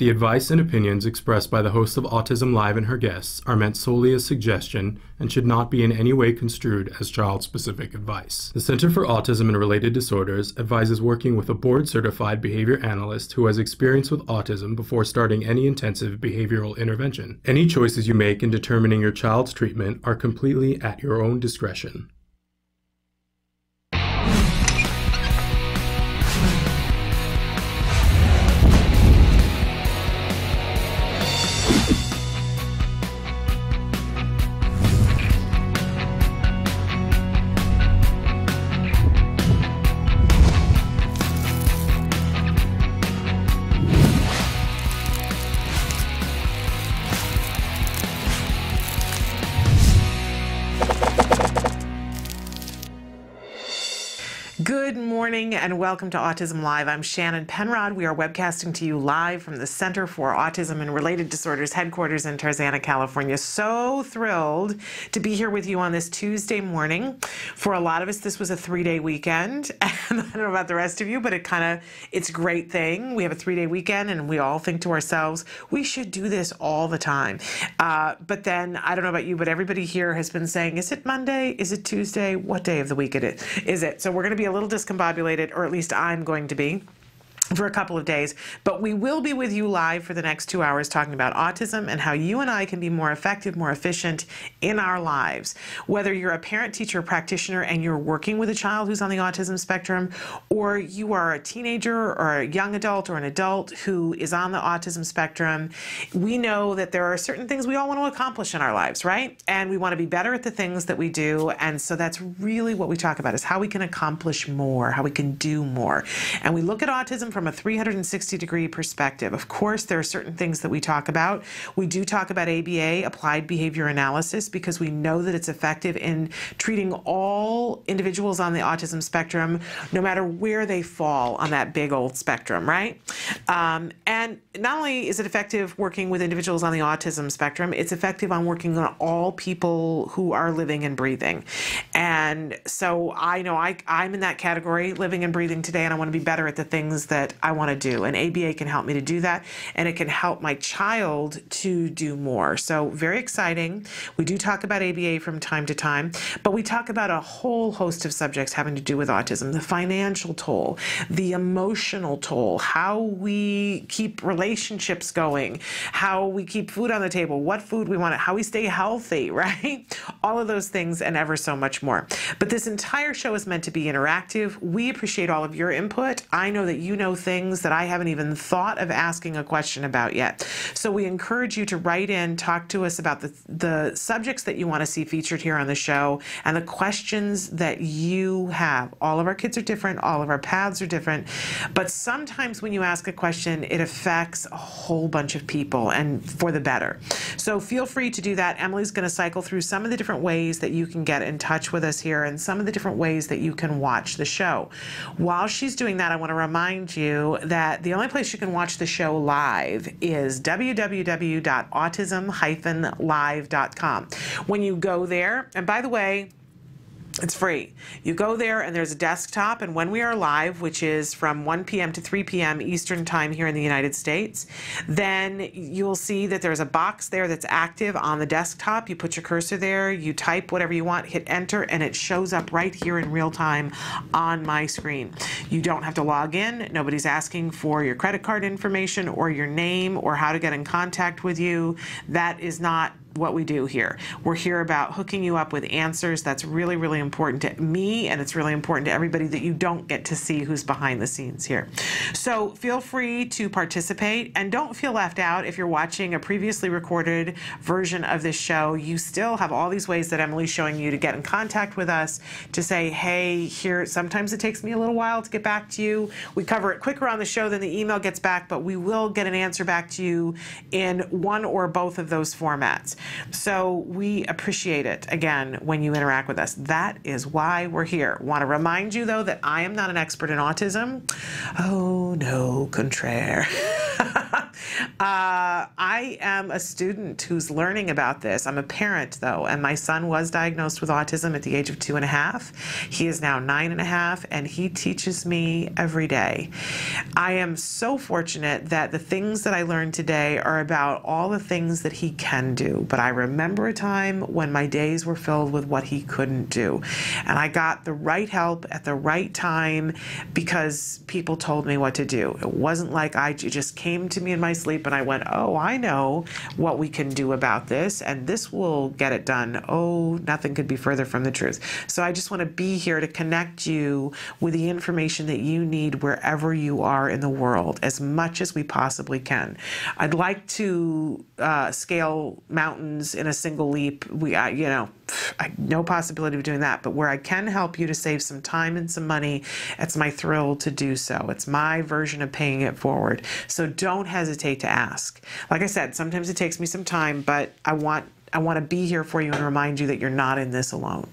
The advice and opinions expressed by the host of Autism Live and her guests are meant solely as suggestion and should not be in any way construed as child-specific advice. The Center for Autism and Related Disorders advises working with a board-certified behavior analyst who has experience with autism before starting any intensive behavioral intervention. Any choices you make in determining your child's treatment are completely at your own discretion. Good morning and welcome to Autism Live. I'm Shannon Penrod. We are webcasting to you live from the Center for Autism and Related Disorders headquarters in Tarzana, California. So thrilled to be here with you on this Tuesday morning. For a lot of us, this was a 3-day weekend. And I don't know about the rest of you, but it's a great thing. We have a 3-day weekend and we all think to ourselves, we should do this all the time. But then, I don't know about you, but everybody here has been saying, is it Monday? Is it Tuesday? What day of the week is it? So we're going to be a little discombobulated, or at least I'm going to be, for a couple of days, but we will be with you live for the next 2 hours talking about autism and how you and I can be more effective, more efficient in our lives. Whether you're a parent, teacher, practitioner, and you're working with a child who's on the autism spectrum, or you are a teenager or a young adult or an adult who is on the autism spectrum, we know that there are certain things we all want to accomplish in our lives, right? And we want to be better at the things that we do. And so that's really what we talk about, is how we can accomplish more, how we can do more. And we look at autism from a 360-degree perspective. Of course, there are certain things that we talk about. We do talk about ABA, applied behavior analysis, because we know that it's effective in treating all individuals on the autism spectrum, no matter where they fall on that big old spectrum, right? And not only is it effective working with individuals on the autism spectrum, it's effective on working on all people who are living and breathing. And so I know I'm in that category, living and breathing today, and I want to be better at the things that I want to do. And ABA can help me to do that, and it can help my child to do more. So very exciting. We do talk about ABA from time to time, but we talk about a whole host of subjects having to do with autism: the financial toll, the emotional toll, how we keep relationships going, how we keep food on the table, what food we want, how we stay healthy, right? All of those things and ever so much more. But this entire show is meant to be interactive. We appreciate all of your input. I know that you know things that I haven't even thought of asking a question about yet. So we encourage you to write in, talk to us about the subjects that you want to see featured here on the show and the questions that you have. All of our kids are different. All of our paths are different. But sometimes when you ask a question, it affects a whole bunch of people, and for the better. So feel free to do that. Emily's going to cycle through some of the different ways that you can get in touch with us here and some of the different ways that you can watch the show. While she's doing that, I want to remind you that the only place you can watch the show live is www.autism-live.com. When you go there, and by the way, it's free. You go there and there's a desktop, and when we are live, which is from 1 p.m. to 3 p.m. Eastern Time here in the United States, then you'll see that there's a box there that's active on the desktop. You put your cursor there, you type whatever you want, hit enter, and it shows up right here in real time on my screen. You don't have to log in. Nobody's asking for your credit card information or your name or how to get in contact with you. That is not what we do here. We're here about hooking you up with answers. That's really, really important to me, and it's really important to everybody that you don't get to see who's behind the scenes here. So feel free to participate, and don't feel left out. If you're watching a previously recorded version of this show, you still have all these ways that Emily's showing you to get in contact with us, to say, hey, here, sometimes it takes me a little while to get back to you. We cover it quicker on the show than the email gets back, but we will get an answer back to you in one or both of those formats. So we appreciate it, again, when you interact with us. That is why we're here. Want to remind you, though, that I am not an expert in autism. Oh, no, contraire. I am a student who's learning about this. I'm a parent, though, and my son was diagnosed with autism at the age of 2.5. He is now 9.5, and he teaches me every day. I am so fortunate that the things that I learned today are about all the things that he can do. But I remember a time when my days were filled with what he couldn't do. And I got the right help at the right time because people told me what to do. It wasn't like it just came to me in my sleep and I went, oh, I know what we can do about this, and this will get it done. Oh, nothing could be further from the truth. So I just want to be here to connect you with the information that you need wherever you are in the world, as much as we possibly can. I'd like to scale mountains in a single leap. No possibility of doing that, but where I can help you to save some time and some money, it's my thrill to do so. It's my version of paying it forward. So don't hesitate to ask. Like I said, sometimes it takes me some time, but I want to be here for you and remind you that you're not in this alone.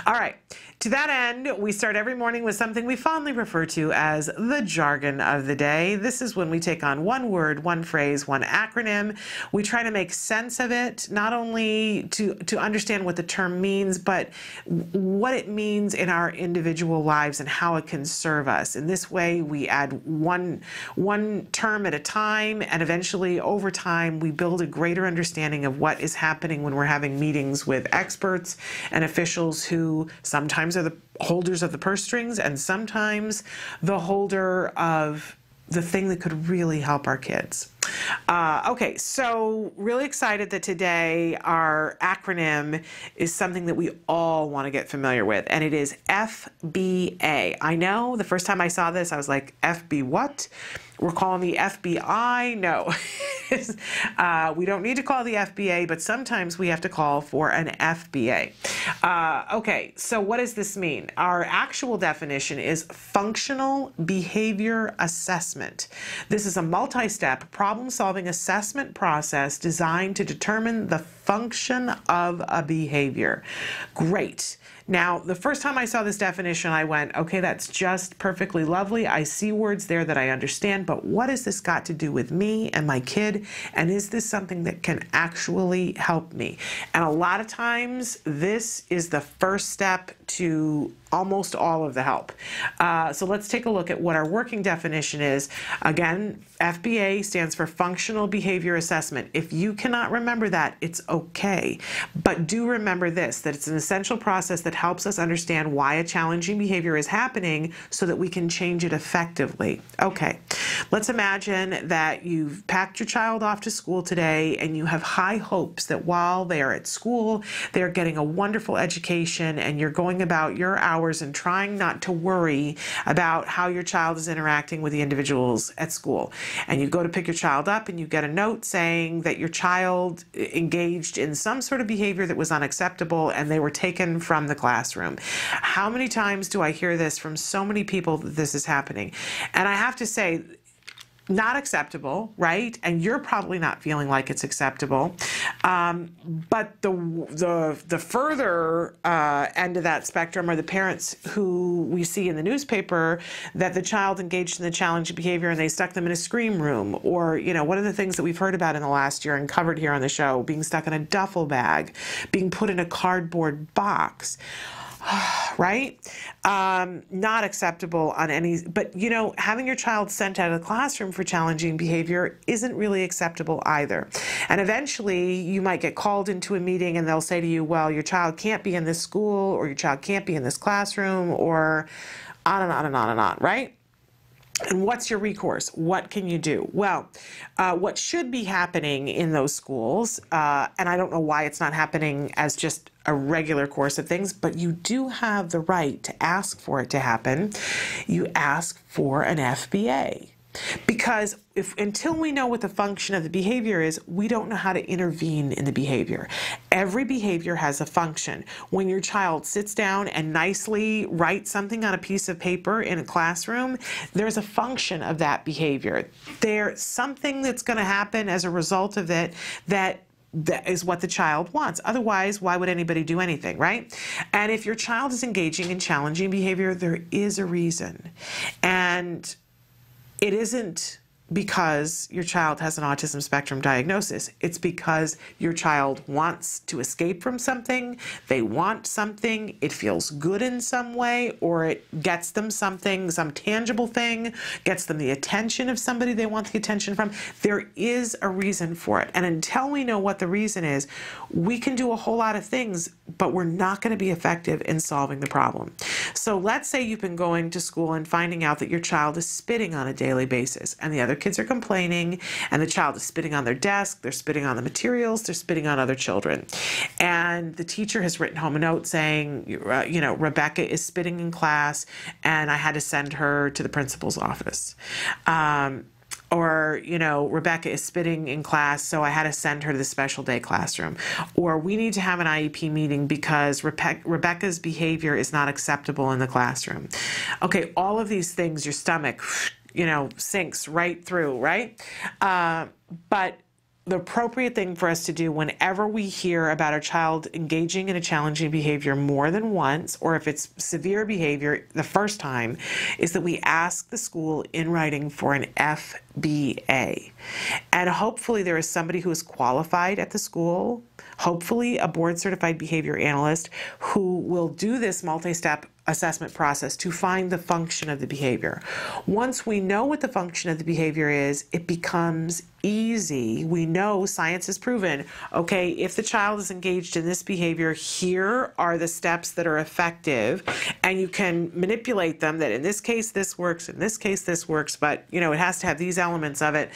All right. To that end, we start every morning with something we fondly refer to as the jargon of the day. This is when we take on one word, one phrase, one acronym. We try to make sense of it, not only to understand what the term means, but what it means in our individual lives and how it can serve us. In this way, we add one term at a time, and eventually, over time, we build a greater understanding of what is happening when we're having meetings with experts and officials who sometimes are the holders of the purse strings and sometimes the holder of the thing that could really help our kids. Okay, so really excited that today our acronym is something that we all want to get familiar with, and it is FBA. I know the first time I saw this, I was like, FB what? We're calling the FBI? No. We don't need to call the FBA, but sometimes we have to call for an FBA. Okay, so what does this mean? Our actual definition is functional behavior assessment. This is a multi-step problem-solving assessment process designed to determine the function of a behavior. Great. Now, the first time I saw this definition, I went, okay, that's just perfectly lovely. I see words there that I understand, but what has this got to do with me and my kid? And is this something that can actually help me? And a lot of times, this is the first step to almost all of the help. So let's take a look at what our working definition is. Again, FBA stands for Functional Behavior Assessment. If you cannot remember that, it's okay. But do remember this, that it's an essential process that helps us understand why a challenging behavior is happening so that we can change it effectively. Okay, let's imagine that you've packed your child off to school today and you have high hopes that while they are at school, they're getting a wonderful education, and you're going about your hours and trying not to worry about how your child is interacting with the individuals at school. And you go to pick your child up and you get a note saying that your child engaged in some sort of behavior that was unacceptable and they were taken from the classroom. How many times do I hear this from so many people that this is happening? And I have to say, not acceptable, right? And you're probably not feeling like it's acceptable. But the further end of that spectrum are the parents who we see in the newspaper that the child engaged in the challenging behavior and they stuck them in a scream room, or, one of the things that we've heard about in the last year and covered here on the show, being stuck in a duffel bag, being put in a cardboard box. Right? Not acceptable on any, but having your child sent out of the classroom for challenging behavior isn't really acceptable either. And eventually you might get called into a meeting and they'll say to you, well, your child can't be in this school, or your child can't be in this classroom, or on and on and on and on, right? And what's your recourse? What can you do? Well, what should be happening in those schools, and I don't know why it's not happening as just a regular course of things, but you do have the right to ask for it to happen. You ask for an FBA. Because until we know what the function of the behavior is, we don't know how to intervene in the behavior. Every behavior has a function. When your child sits down and nicely writes something on a piece of paper in a classroom, there's a function of that behavior. There's something that's going to happen as a result of it that is what the child wants. Otherwise, why would anybody do anything, right? And if your child is engaging in challenging behavior, there is a reason. And it isn't because your child has an autism spectrum diagnosis. It's because your child wants to escape from something, they want something, it feels good in some way, or it gets them something, some tangible thing, gets them the attention of somebody they want the attention from. There is a reason for it. And until we know what the reason is, we can do a whole lot of things, but we're not going to be effective in solving the problem. So let's say you've been going to school and finding out that your child is spitting on a daily basis, and the other kids are complaining, and the child is spitting on their desk, they're spitting on the materials, they're spitting on other children. And the teacher has written home a note saying, Rebecca is spitting in class, and I had to send her to the principal's office. Or, Rebecca is spitting in class, so I had to send her to the special day classroom. Or we need to have an IEP meeting because Rebecca's behavior is not acceptable in the classroom. Okay, all of these things, your stomach, sinks right through, right? But the appropriate thing for us to do whenever we hear about a child engaging in a challenging behavior more than once, or if it's severe behavior the first time, is that we ask the school in writing for an FBA. And hopefully there is somebody who is qualified at the school, hopefully a board-certified behavior analyst, who will do this multi-step assessment process to find the function of the behavior. Once we know what the function of the behavior is, it becomes easy. We know, science has proven, okay, if the child is engaged in this behavior, here are the steps that are effective, and you can manipulate them that in this case this works, in this case this works, but it has to have these elements of it.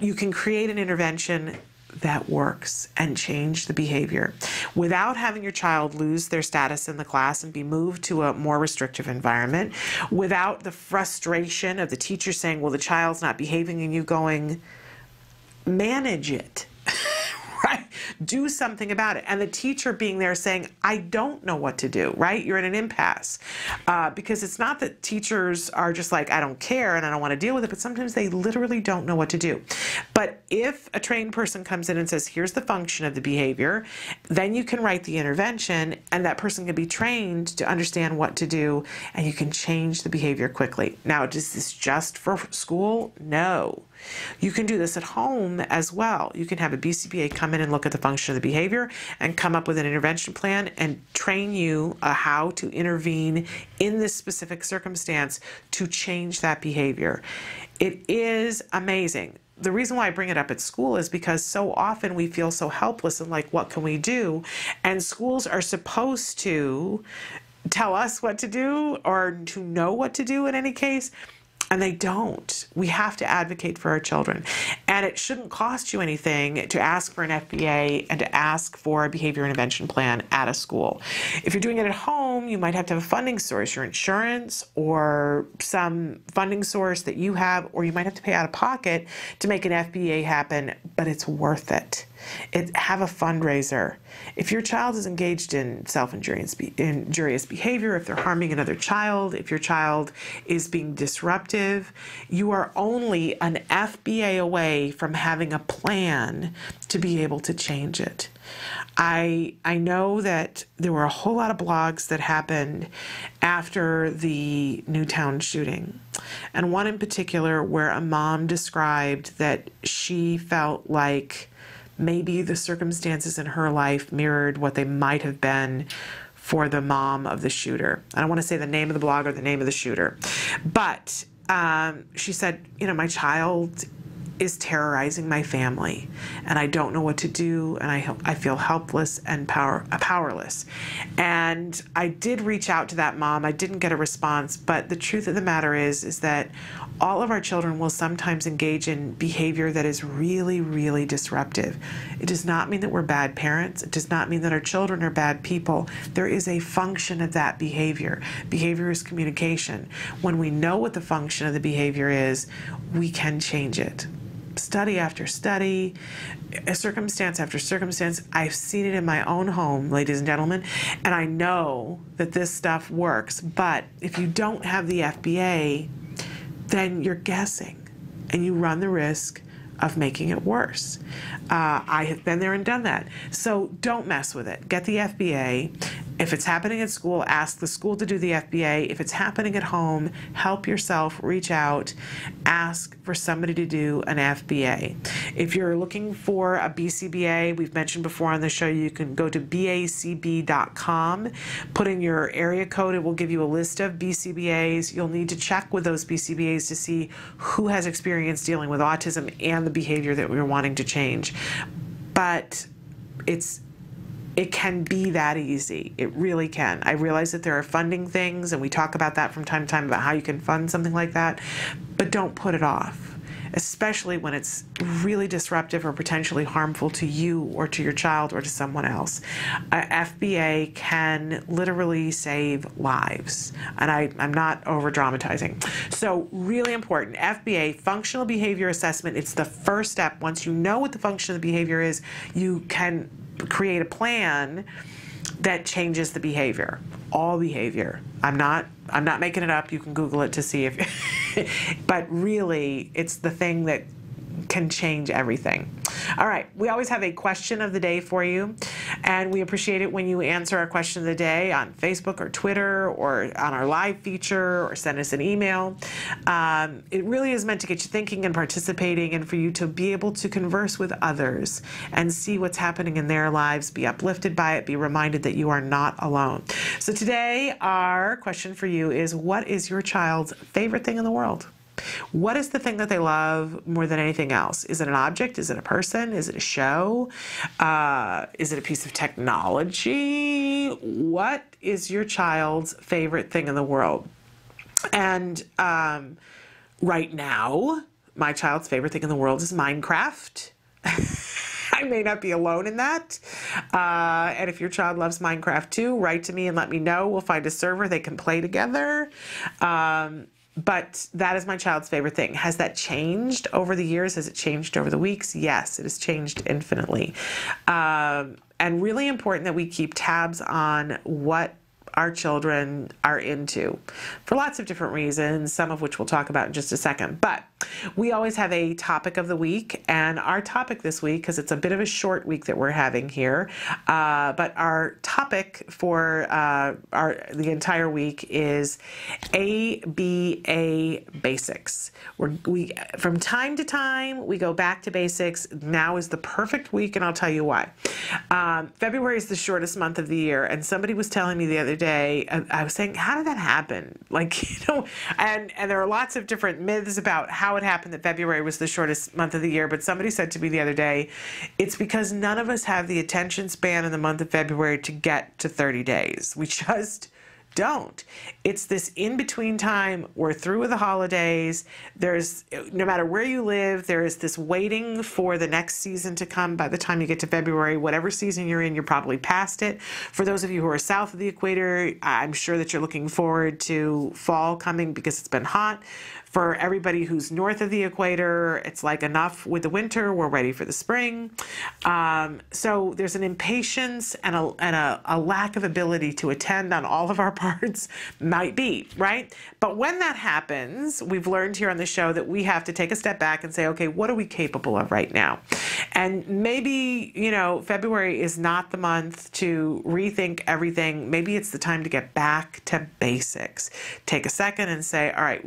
You can create an intervention that works and change the behavior without having your child lose their status in the class and be moved to a more restrictive environment, without the frustration of the teacher saying, well, the child's not behaving, and you going, manage it. Right? Do something about it. And the teacher being there saying, I don't know what to do, right? You're in an impasse. Because it's not that teachers are just like, I don't care and I don't want to deal with it, but sometimes they literally don't know what to do. But if a trained person comes in and says, here's the function of the behavior, then you can write the intervention, and that person can be trained to understand what to do, and you can change the behavior quickly. Now, is this just for school? No. You can do this at home as well. You can have a BCBA come in and look at the function of the behavior and come up with an intervention plan and train you how to intervene in this specific circumstance to change that behavior. It is amazing. The reason why I bring it up at school is because so often we feel so helpless and like, what can we do? And schools are supposed to tell us what to do or to know what to do in any case. And they don't. We have to advocate for our children. And it shouldn't cost you anything to ask for an FBA and to ask for a behavior intervention plan at a school. If you're doing it at home, you might have to have a funding source, your insurance or some funding source that you have, or you might have to pay out of pocket to make an FBA happen, but it's worth it. Have a fundraiser. If your child is engaged in self-injurious behavior, if they're harming another child, if your child is being disruptive, you are only an FBA away from having a plan to be able to change it. I know that there were a whole lot of blogs that happened after the Newtown shooting, and one in particular where a mom described that she felt like maybe the circumstances in her life mirrored what they might have been for the mom of the shooter. I don't want to say the name of the blog or the name of the shooter, but she said, my child is terrorizing my family, and I don't know what to do, and I feel helpless and powerless. And I did reach out to that mom. I didn't get a response, but the truth of the matter is that all of our children will sometimes engage in behavior that is really, really disruptive. It does not mean that we're bad parents. It does not mean that our children are bad people. There is a function of that behavior. Behavior is communication. When we know what the function of the behavior is, we can change it. Study after study, circumstance after circumstance. I've seen it in my own home, ladies and gentlemen, and I know that this stuff works. But if you don't have the FBA, then you're guessing, and you run the risk of making it worse. I have been there and done that. So don't mess with it. Get the FBA. If it's happening at school, ask the school to do the FBA. If it's happening at home, help yourself, reach out, ask for somebody to do an FBA. If you're looking for a BCBA, we've mentioned before on the show, you can go to bacb.com, put in your area code. It will give you a list of BCBAs. You'll need to check with those BCBAs to see who has experience dealing with autism and the behavior that we're wanting to change. But it can be that easy. It really can. I realize that there are funding things, and we talk about that from time to time about how you can fund something like that, but don't put it off, especially when it's really disruptive or potentially harmful to you or to your child or to someone else. A FBA can literally save lives, and I'm not over dramatizing. So really important, FBA, functional behavior assessment. It's the first step. Once you know what the function of the behavior is, you can create a plan that changes the behavior, all behavior. I'm not making it up. You can Google it to see if, but really it's the thing that can change everything. All right, we always have a question of the day for you, and we appreciate it when you answer our question of the day on Facebook or Twitter or on our live feature, or send us an email. It really is meant to get you thinking and participating, and for you to be able to converse with others and see what's happening in their lives, be uplifted by it, be reminded that you are not alone. So today, our question for you is, what is your child's favorite thing in the world? What is the thing that they love more than anything else? Is it an object? Is it a person? Is it a show? Is it a piece of technology? What is your child's favorite thing in the world? And right now, my child's favorite thing in the world is Minecraft. I may not be alone in that. And if your child loves Minecraft too, write to me and let me know. We'll find a server they can play together. But that is my child's favorite thing. Has that changed over the years? Has it changed over the weeks? Yes, it has changed infinitely. And really important that we keep tabs on what our children are into for lots of different reasons, some of which we'll talk about in just a second. But we always have a topic of the week, and our topic this week, because it's a bit of a short week that we're having here, but our topic for the entire week is ABA basics. We from time to time we go back to basics. Now is the perfect week, and I'll tell you why. February is the shortest month of the year, and somebody was telling me the other day, I was saying, how did that happen? Like, and there are lots of different myths about how it happened that February was the shortest month of the year, but somebody said to me the other day, it's because none of us have the attention span in the month of February to get to 30 days. We just don't. It's this in-between time. We're through with the holidays. There's, no matter where you live, there is this waiting for the next season to come. By the time you get to February, whatever season you're in, you're probably past it. For those of you who are south of the equator, I'm sure that you're looking forward to fall coming because it's been hot. For everybody who's north of the equator, it's like enough with the winter, we're ready for the spring. So there's an impatience and a lack of ability to attend on all of our parts, might be, right? But when that happens, we've learned here on the show that we have to take a step back and say, okay, what are we capable of right now? And maybe, February is not the month to rethink everything. Maybe it's the time to get back to basics. Take a second and say, all right,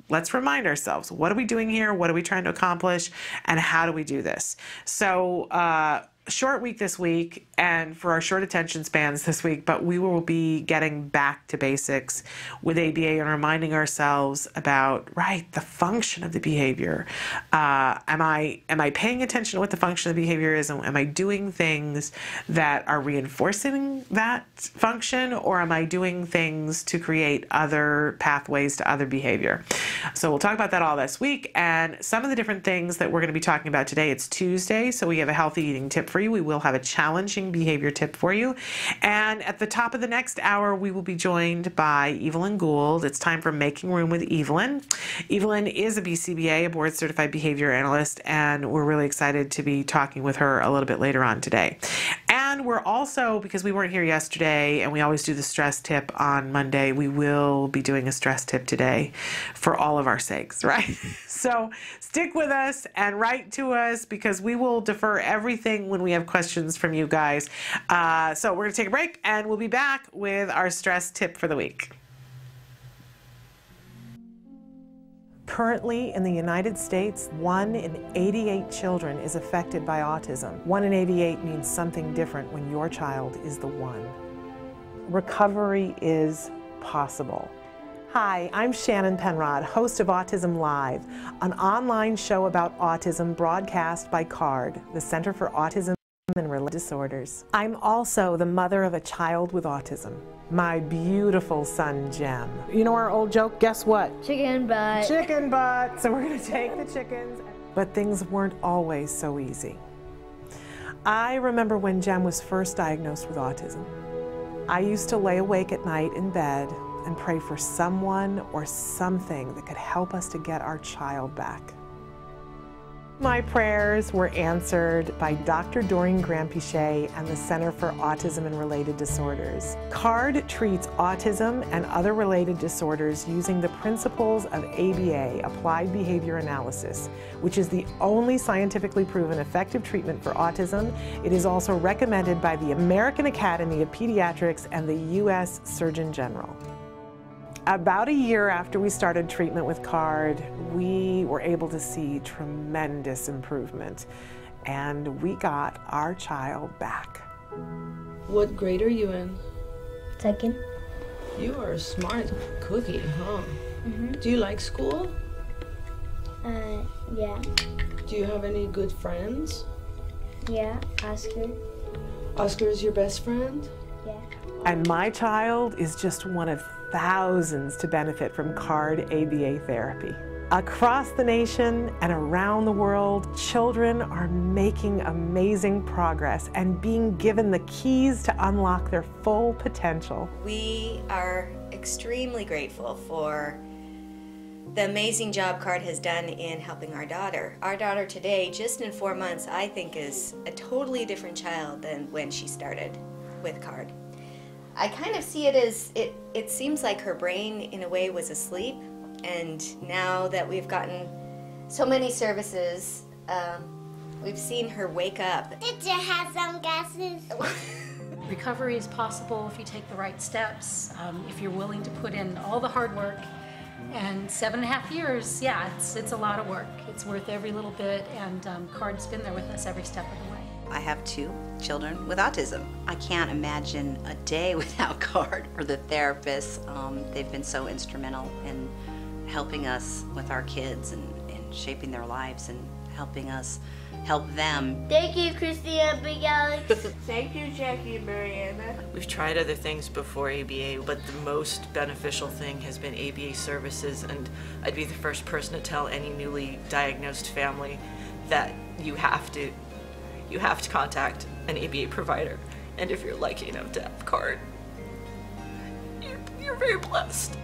let's remind ourselves, what are we doing here? What are we trying to accomplish? And how do we do this? So, short week this week, and for our short attention spans this week, but we will be getting back to basics with ABA and reminding ourselves about, the function of the behavior. Am I paying attention to what the function of the behavior is? And am I doing things that are reinforcing that function, or am I doing things to create other pathways to other behavior? So we'll talk about that all this week, and some of the different things that we're going to be talking about today. It's Tuesday, so we have a healthy eating tip for you. We will have a challenging behavior tip for you. And at the top of the next hour, we will be joined by Evelyn Gould. It's time for Making Room with Evelyn. Evelyn is a BCBA, a board certified behavior analyst, and we're really excited to be talking with her a little bit later on today. And And we're also, because we weren't here yesterday and we always do the stress tip on Monday, we will be doing a stress tip today for all of our sakes, right? So stick with us and write to us because we will defer everything when we have questions from you guys. So we're going to take a break and we'll be back with our stress tip for the week. Currently, in the United States, 1 in 88 children is affected by autism. 1 in 88 means something different when your child is the one. Recovery is possible. Hi, I'm Shannon Penrod, host of Autism Live, an online show about autism broadcast by CARD, the Center for Autism and Related Disorders. I'm also the mother of a child with autism, my beautiful son, Jem. You know our old joke, guess what? Chicken butt. Chicken butt. So we're going to take the chickens. But things weren't always so easy. I remember when Jem was first diagnosed with autism. I used to lay awake at night in bed and pray for someone or something that could help us to get our child back. My prayers were answered by Dr. Doreen Granpichet and the Center for Autism and Related Disorders. CARD treats autism and other related disorders using the principles of ABA, Applied Behavior Analysis, which is the only scientifically proven effective treatment for autism. It is also recommended by the American Academy of Pediatrics and the U.S. Surgeon General. About a year after we started treatment with CARD, we were able to see tremendous improvement, and we got our child back. What grade are you in? Second. You are a smart cookie, huh? Mm-hmm. Do you like school? Yeah. Do you have any good friends? Yeah, Oscar. Oscar is your best friend? Yeah. And my child is just one of thousands to benefit from CARD ABA therapy. Across the nation and around the world, children are making amazing progress and being given the keys to unlock their full potential. We are extremely grateful for the amazing job CARD has done in helping our daughter. Our daughter today, just in 4 months, I think is a totally different child than when she started with CARD. I kind of see it as, it seems like her brain in a way was asleep, and now that we've gotten so many services, we've seen her wake up. Did you have some guesses? Recovery is possible if you take the right steps, if you're willing to put in all the hard work. And 7.5 years, yeah, it's a lot of work. It's worth every little bit, and CARD's been there with us every step of the way. I have 2 children with autism. I can't imagine a day without CARD or the therapists. They've been so instrumental in helping us with our kids and shaping their lives and helping us help them. Thank you, Christina Big Alex. Thank you, Jackie and Mariana. We've tried other things before ABA, but the most beneficial thing has been ABA services, and I'd be the first person to tell any newly diagnosed family that you have to contact an ABA provider, and if you're lucky enough to have CARD, you're very blessed.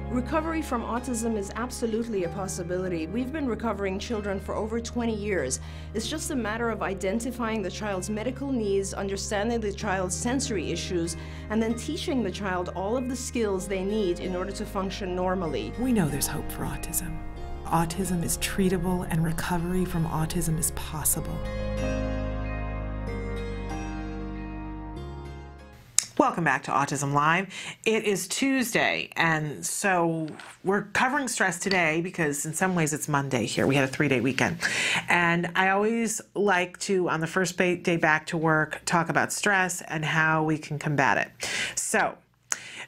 Recovery from autism is absolutely a possibility. We've been recovering children for over 20 years. It's just a matter of identifying the child's medical needs, understanding the child's sensory issues, and then teaching the child all of the skills they need in order to function normally. We know there's hope for autism. Autism is treatable and recovery from autism is possible. Welcome back to Autism Live. It is Tuesday, and so we're covering stress today because in some ways it's Monday here. We had a 3-day weekend. And I always like to, on the first day back to work, talk about stress and how we can combat it. So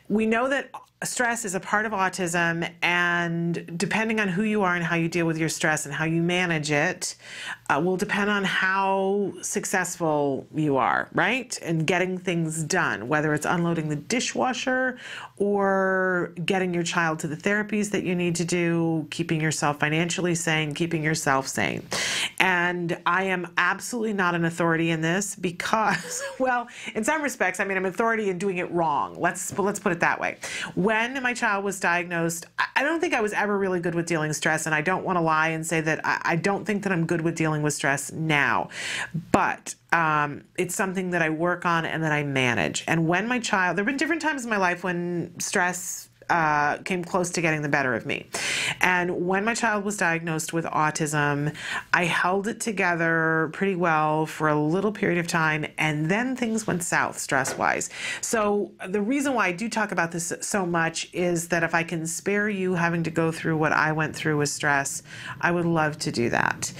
we know that stress is a part of autism, and depending on who you are and how you deal with your stress and how you manage it will depend on how successful you are, right? And getting things done, whether it's unloading the dishwasher or getting your child to the therapies that you need to do, keeping yourself financially sane, keeping yourself sane. And I am absolutely not an authority in this because, well, in some respects, I mean, I'm an authority in doing it wrong. Let's put it that way. when my child was diagnosed, I don't think I was ever really good with dealing with stress, and I don't want to lie and say that I don't think that I'm good with dealing with stress now, but it's something that I work on and that I manage. And when my child, there have been different times in my life when stress came close to getting the better of me. And when my child was diagnosed with autism, I held it together pretty well for a little period of time, and then things went south stress-wise. So the reason why I do talk about this so much is that if I can spare you having to go through what I went through with stress, I would love to do that.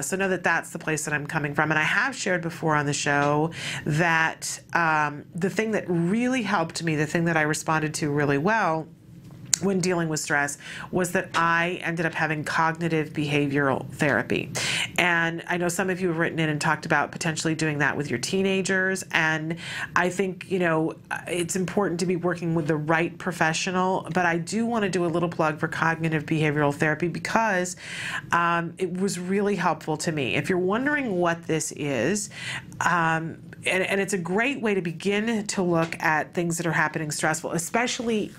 So know that that's the place that I'm coming from. And I have shared before on the show that the thing that really helped me, the thing that I responded to really well when dealing with stress, was that I ended up having cognitive behavioral therapy. And I know some of you have written in and talked about potentially doing that with your teenagers. And I think, you know, it's important to be working with the right professional, but I do want to do a little plug for cognitive behavioral therapy because it was really helpful to me. If you're wondering what this is, and it's a great way to begin to look at things that are happening stressful, especially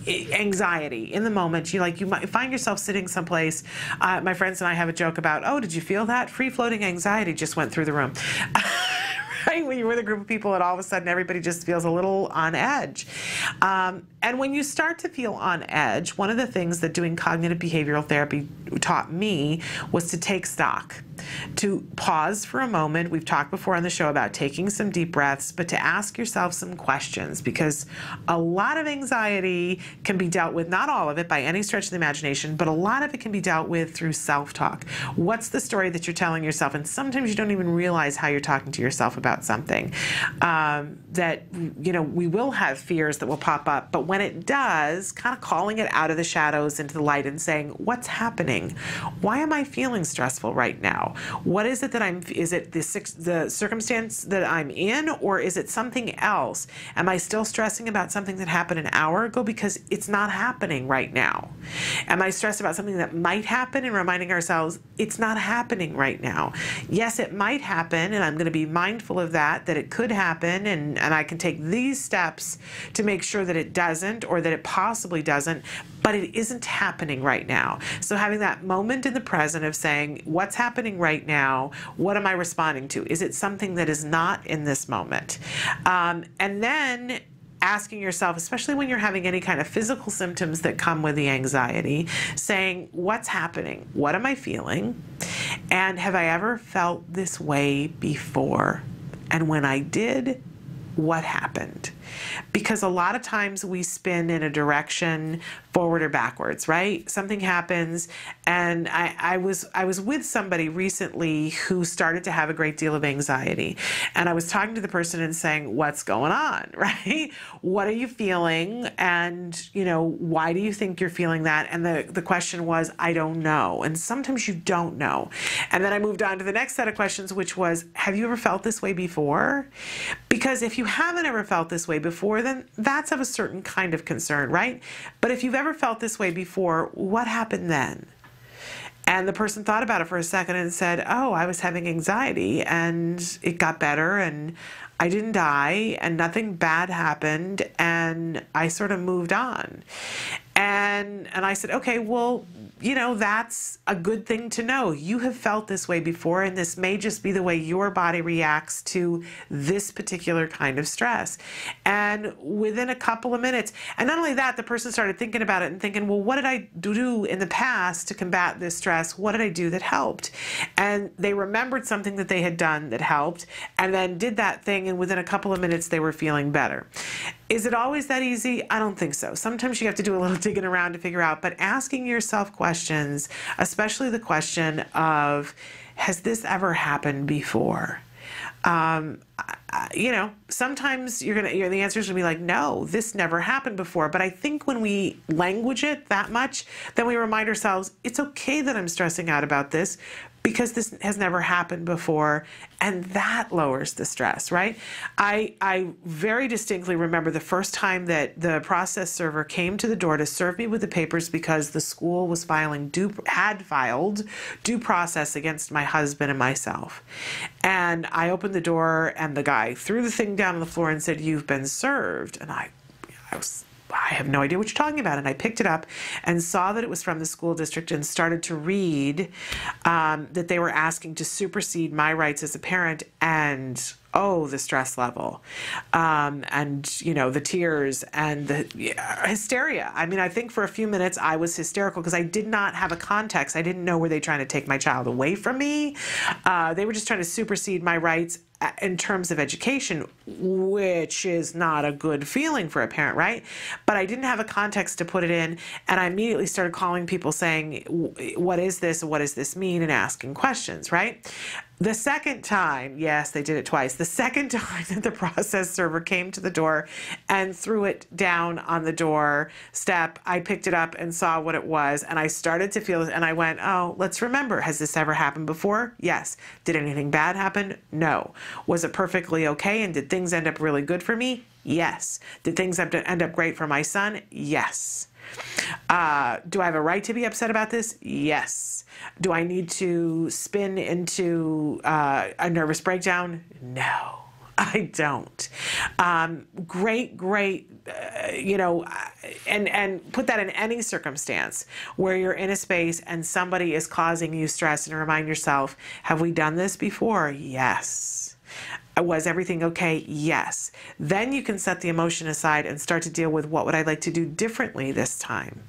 anxiety. In the moment, you might find yourself sitting someplace. My friends and I have a joke about, oh, did you feel that? Free-floating anxiety just went through the room. Right? When you're with a group of people and all of a sudden everybody just feels a little on edge. And when you start to feel on edge, one of the things that doing cognitive behavioral therapy taught me was to take stock, to pause for a moment. We've talked before on the show about taking some deep breaths, but to ask yourself some questions, because a lot of anxiety can be dealt with, not all of it by any stretch of the imagination, but a lot of it can be dealt with through self-talk. What's the story that you're telling yourself? And sometimes you don't even realize how you're talking to yourself about something. That, you know, we will have fears that will pop up, but when it does, kind of calling it out of the shadows into the light and saying, what's happening? Why am I feeling stressful right now? What is it that is it the circumstance that I'm in, or is it something else? Am I still stressing about something that happened an hour ago because it's not happening right now? Am I stressed about something that might happen and reminding ourselves it's not happening right now? Yes, it might happen, and I'm going to be mindful of that it could happen, and I can take these steps to make sure that it doesn't, or that it possibly doesn't, but it isn't happening right now. So having that moment in the present of saying, what's happening right now? What am I responding to? Is it something that is not in this moment? And then asking yourself, especially when you're having any kind of physical symptoms that come with the anxiety, saying, what's happening? What am I feeling? And have I ever felt this way before? And when I did, what happened? Because a lot of times we spin in a direction forward or backwards, right? Something happens, and I was with somebody recently who started to have a great deal of anxiety, and I was talking to the person and saying, what's going on, right? What are you feeling? And, you know, why do you think you're feeling that? And the question was, I don't know. And sometimes you don't know. And then I moved on to the next set of questions, which was, have you ever felt this way before? Because if you haven't ever felt this way before, then that's of a certain kind of concern, right? But if you've ever felt this way before, what happened then? And the person thought about it for a second and said, oh, I was having anxiety and it got better and I didn't die and nothing bad happened and I sort of moved on. And I said, okay, well, you know, that's a good thing to know. You have felt this way before, and this may just be the way your body reacts to this particular kind of stress. And within a couple of minutes, and not only that, the person started thinking about it and thinking, well, what did I do in the past to combat this stress? What did I do that helped? And they remembered something that they had done that helped, and then did that thing, and within a couple of minutes, they were feeling better. Is it always that easy? I don't think so. Sometimes you have to do a little digging around to figure out, but asking yourself questions, especially the question of, has this ever happened before? You know, sometimes the answer is going to be like, no, this never happened before. But I think when we language it that much, then we remind ourselves, it's okay that I'm stressing out about this because this has never happened before, and that lowers the stress, right? I very distinctly remember the first time that the process server came to the door to serve me with the papers because the school was had filed due process against my husband and myself. And I opened the door, and the guy threw the thing down on the floor and said, "You've been served." And I was I have no idea what you're talking about. And I picked it up and saw that it was from the school district and started to read that they were asking to supersede my rights as a parent, and oh, the stress level, and, you know, the tears and the hysteria. I mean, I think for a few minutes I was hysterical because I did not have a context. I didn't know, were they trying to take my child away from me? They were just trying to supersede my rights in terms of education, which is not a good feeling for a parent, right? But I didn't have a context to put it in, and I immediately started calling people saying, what is this? What does this mean? And asking questions, right? The second time, yes, they did it twice. The second time that the process server came to the door and threw it down on the door step, I picked it up and saw what it was, and I started to feel it, and I went, oh, let's remember, has this ever happened before? Yes. Did anything bad happen? No. Was it perfectly okay, and did things end up really good for me? Yes. Did things end up great for my son? Yes. Do I have a right to be upset about this? Yes. Do I need to spin into a nervous breakdown? No, I don't. Great, you know, and put that in any circumstance where you're in a space and somebody is causing you stress, and remind yourself, have we done this before? Yes. Was everything okay? Yes. Then you can set the emotion aside and start to deal with, what would I like to do differently this time?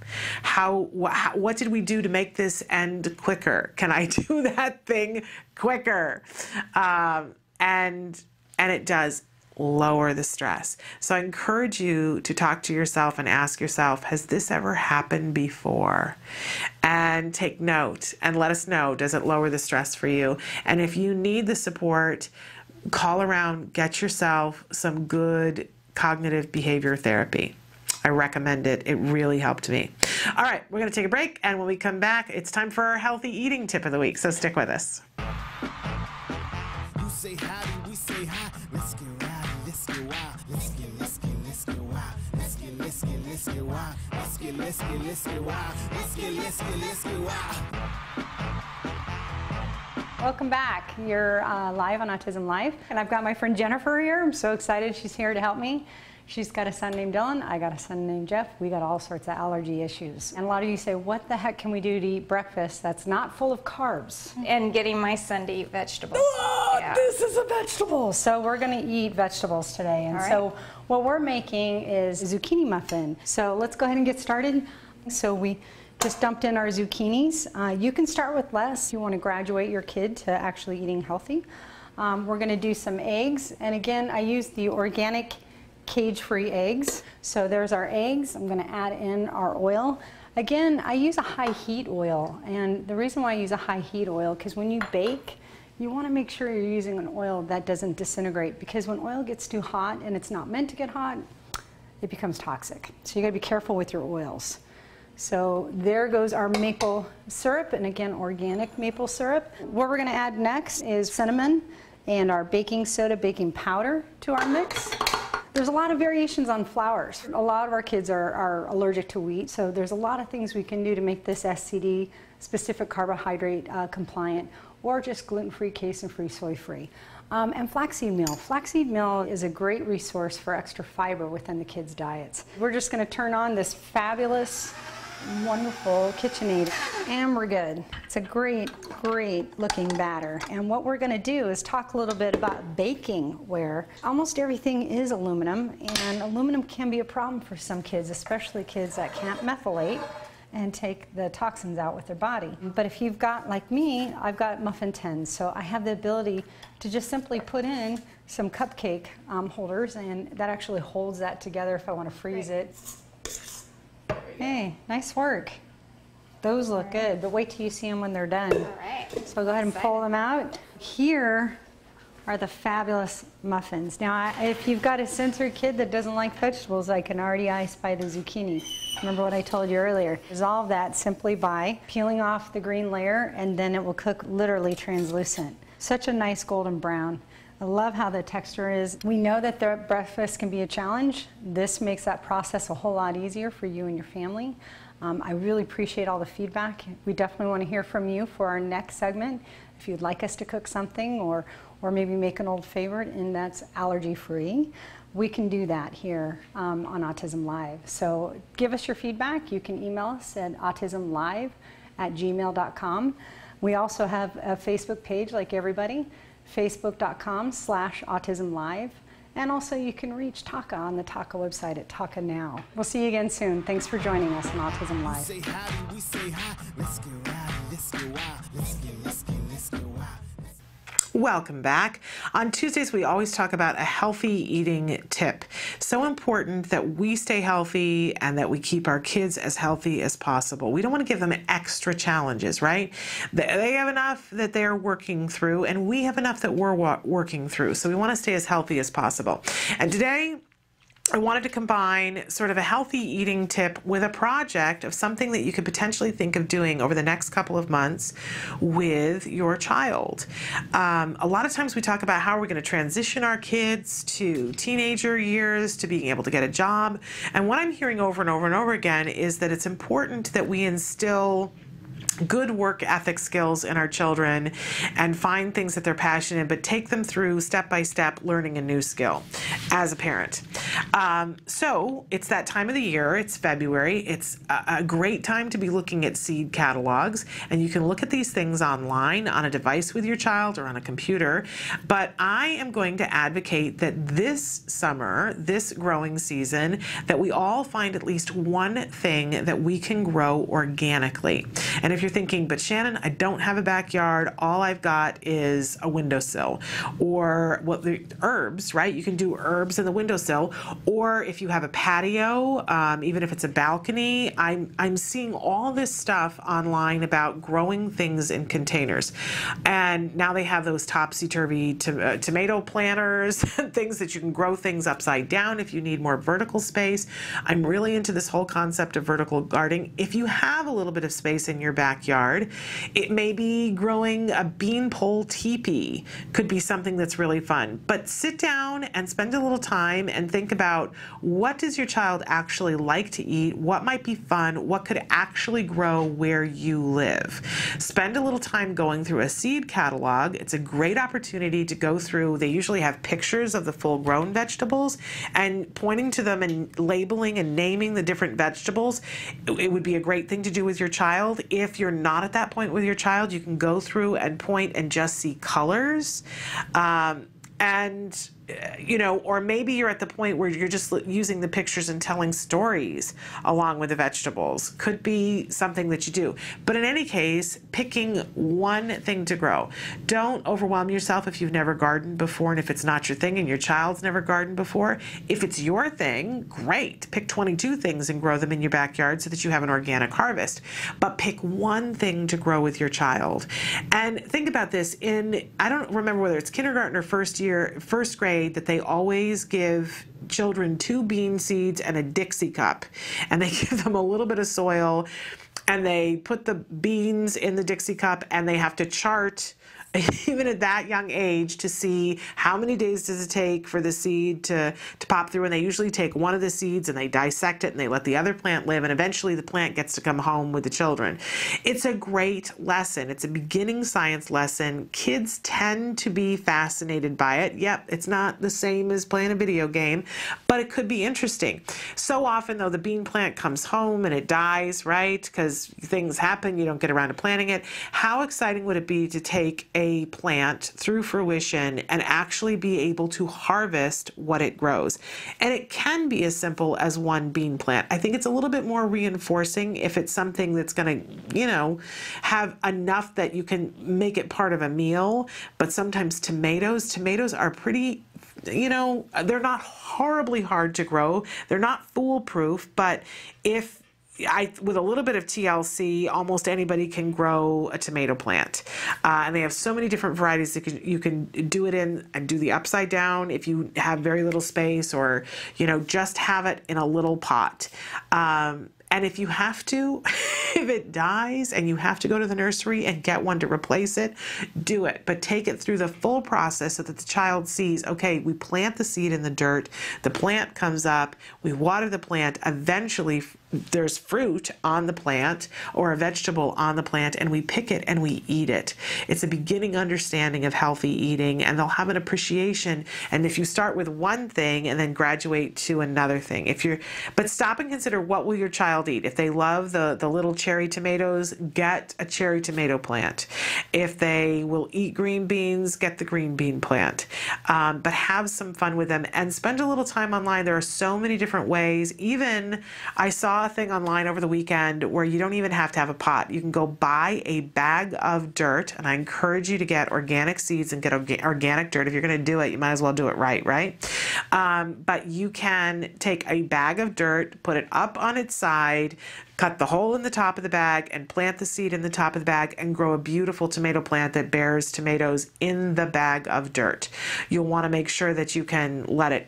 What did we do to make this end quicker? Can I do that thing quicker? And it does lower the stress. So I encourage you to talk to yourself and ask yourself, has this ever happened before? And take note and let us know, does it lower the stress for you? And if you need the support, call around, get yourself some good cognitive behavior therapy. I recommend it. It really helped me. All right, we're going to take a break, and when we come back, it's time for our healthy eating tip of the week, so stick with us. You say howdy, we say hi. Let's get rowdy, let's get wild. Let's get wild. Let's get wild. Let's get wild. Let's get wild. Welcome back. You're live on Autism Live, and I've got my friend Jennifer here. I'm so excited she's here to help me. She's got a son named Dylan. I got a son named Jeff. We got all sorts of allergy issues. And a lot of you say, what the heck can we do to eat breakfast that's not full of carbs? And getting my son to eat vegetables. Oh, yeah. This is a vegetable. So we're going to eat vegetables today. And so what we're making is a zucchini muffin. So let's go ahead and get started. So we just dumped in our zucchinis. You can start with less if you want to graduate your kid to actually eating healthy. We're going to do some eggs, and again, I use the organic cage-free eggs. So there's our eggs. I'm going to add in our oil. Again, I use a high heat oil, and the reason why I use a high heat oil, because when you bake, you want to make sure you're using an oil that doesn't disintegrate, because when oil gets too hot and it's not meant to get hot, it becomes toxic. So you got to be careful with your oils. So there goes our maple syrup, and again, organic maple syrup. What we're going to add next is cinnamon and our baking soda, baking powder to our mix. There's a lot of variations on flours. A lot of our kids are allergic to wheat, so there's a lot of things we can do to make this SCD, specific carbohydrate compliant, or just gluten-free, casein-free, soy-free. And flaxseed meal. Flaxseed meal is a great resource for extra fiber within the kids' diets. We're just going to turn on this fabulous, wonderful KitchenAid, and we're good. It's a great, great looking batter. And what we're going to do is talk a little bit about baking ware. Almost everything is aluminum, and aluminum can be a problem for some kids, especially kids that can't methylate and take the toxins out with their body. But if you've got, like me, I've got muffin tins, so I have the ability to just simply put in some cupcake holders, and that actually holds that together if I want to freeze it. Hey, nice work. Those look good, but wait till you see them when they're done. All right. So go ahead and pull them out. Here are the fabulous muffins. Now, if you've got a sensory kid that doesn't like vegetables, I can already I Spy the zucchini. Remember what I told you earlier. Resolve that simply by peeling off the green layer, and then it will cook literally translucent. Such a nice golden brown. I love how the texture is. We know that the breakfast can be a challenge. This makes that process a whole lot easier for you and your family. I really appreciate all the feedback. We definitely want to hear from you for our next segment. If you'd like us to cook something or maybe make an old favorite and that's allergy-free, we can do that here on Autism Live. So give us your feedback. You can email us at autismlive@gmail.com. We also have a Facebook page like everybody, facebook.com/autismlive. And also you can reach Taka on the Taka website at Taka Now. We'll see you again soon. Thanks for joining us on Autism Live. Say howdy, we say hi. Let's get rowdy, let's get wild. Let's get wild. Welcome back. On Tuesdays, we always talk about a healthy eating tip. So important that we stay healthy and that we keep our kids as healthy as possible. We don't want to give them extra challenges, right? They have enough that they're working through, and we have enough that we're working through. So we want to stay as healthy as possible. And today, I wanted to combine sort of a healthy eating tip with a project of something that you could potentially think of doing over the next couple of months with your child. A lot of times we talk about how we're going to transition our kids to teenager years, to being able to get a job. And what I'm hearing over and over and over again is that it's important that we instill good work ethic skills in our children and find things that they're passionate in, but take them through step by step learning a new skill as a parent. So it's that time of the year. It's February. It's a great time to be looking at seed catalogs, and you can look at these things online on a device with your child or on a computer. But I am going to advocate that this summer, this growing season, that we all find at least one thing that we can grow organically. And if you're thinking, but Shannon, I don't have a backyard, all I've got is a windowsill, or the herbs, right? You can do herbs in the windowsill, or if you have a patio, even if it's a balcony, I'm seeing all this stuff online about growing things in containers. And now they have those topsy-turvy tomato planters, things that you can grow things upside down if you need more vertical space. I'm really into this whole concept of vertical gardening. If you have a little bit of space in your backyard, it may be growing a beanpole teepee. Could be something that's really fun. But sit down and spend a little time and think about, what does your child actually like to eat? What might be fun? What could actually grow where you live? Spend a little time going through a seed catalog. It's a great opportunity to go through. They usually have pictures of the full-grown vegetables, and pointing to them and labeling and naming the different vegetables. It would be a great thing to do with your child. If you're not at that point with your child, you can go through and point and just see colors. Or maybe you're at the point where you're just using the pictures and telling stories along with the vegetables. Could be something that you do. But in any case, picking one thing to grow. Don't overwhelm yourself if you've never gardened before, and if it's not your thing and your child's never gardened before. If it's your thing, great. Pick 22 things and grow them in your backyard so that you have an organic harvest. But pick one thing to grow with your child. And think about this. I don't remember whether it's kindergarten or first grade, that they always give children 2 bean seeds and a Dixie cup, and they give them a little bit of soil, and they put the beans in the Dixie cup, and they have to chart even at that young age to see how many days does it take for the seed to pop through. And they usually take one of the seeds and they dissect it and they let the other plant live, and eventually the plant gets to come home with the children. It's a great lesson. It's a beginning science lesson. Kids tend to be fascinated by it. Yep, it's not the same as playing a video game, but it could be interesting. So often though, the bean plant comes home and it dies, right? Because things happen, you don't get around to planting it. How exciting would it be to take a plant through fruition and actually be able to harvest what it grows? And it can be as simple as one bean plant. I think it's a little bit more reinforcing if it's something that's going to, have enough that you can make it part of a meal. But sometimes tomatoes are pretty, they're not horribly hard to grow. They're not foolproof, but with a little bit of TLC, almost anybody can grow a tomato plant. And they have so many different varieties that you can do it in, and do the upside down if you have very little space, or, just have it in a little pot. And if you have to, if it dies and you have to go to the nursery and get one to replace it, do it. But take it through the full process so that the child sees, okay, we plant the seed in the dirt, the plant comes up, we water the plant, eventually there's fruit on the plant or a vegetable on the plant, and we pick it and we eat it. It's a beginning understanding of healthy eating, and they'll have an appreciation. And if you start with one thing and then graduate to another thing, but stop and consider, what will your child eat? If they love the little cherry tomatoes, get a cherry tomato plant. If they will eat green beans, get the green bean plant. But have some fun with them and spend a little time online. There are so many different ways. Even I saw a thing online over the weekend where you don't even have to have a pot. You can go buy a bag of dirt, and I encourage you to get organic seeds and get organic dirt. If you're going to do it, you might as well do it right? But you can take a bag of dirt, put it up on its side, cut the hole in the top of the bag, and plant the seed in the top of the bag, and grow a beautiful tomato plant that bears tomatoes in the bag of dirt. You'll want to make sure that you can let it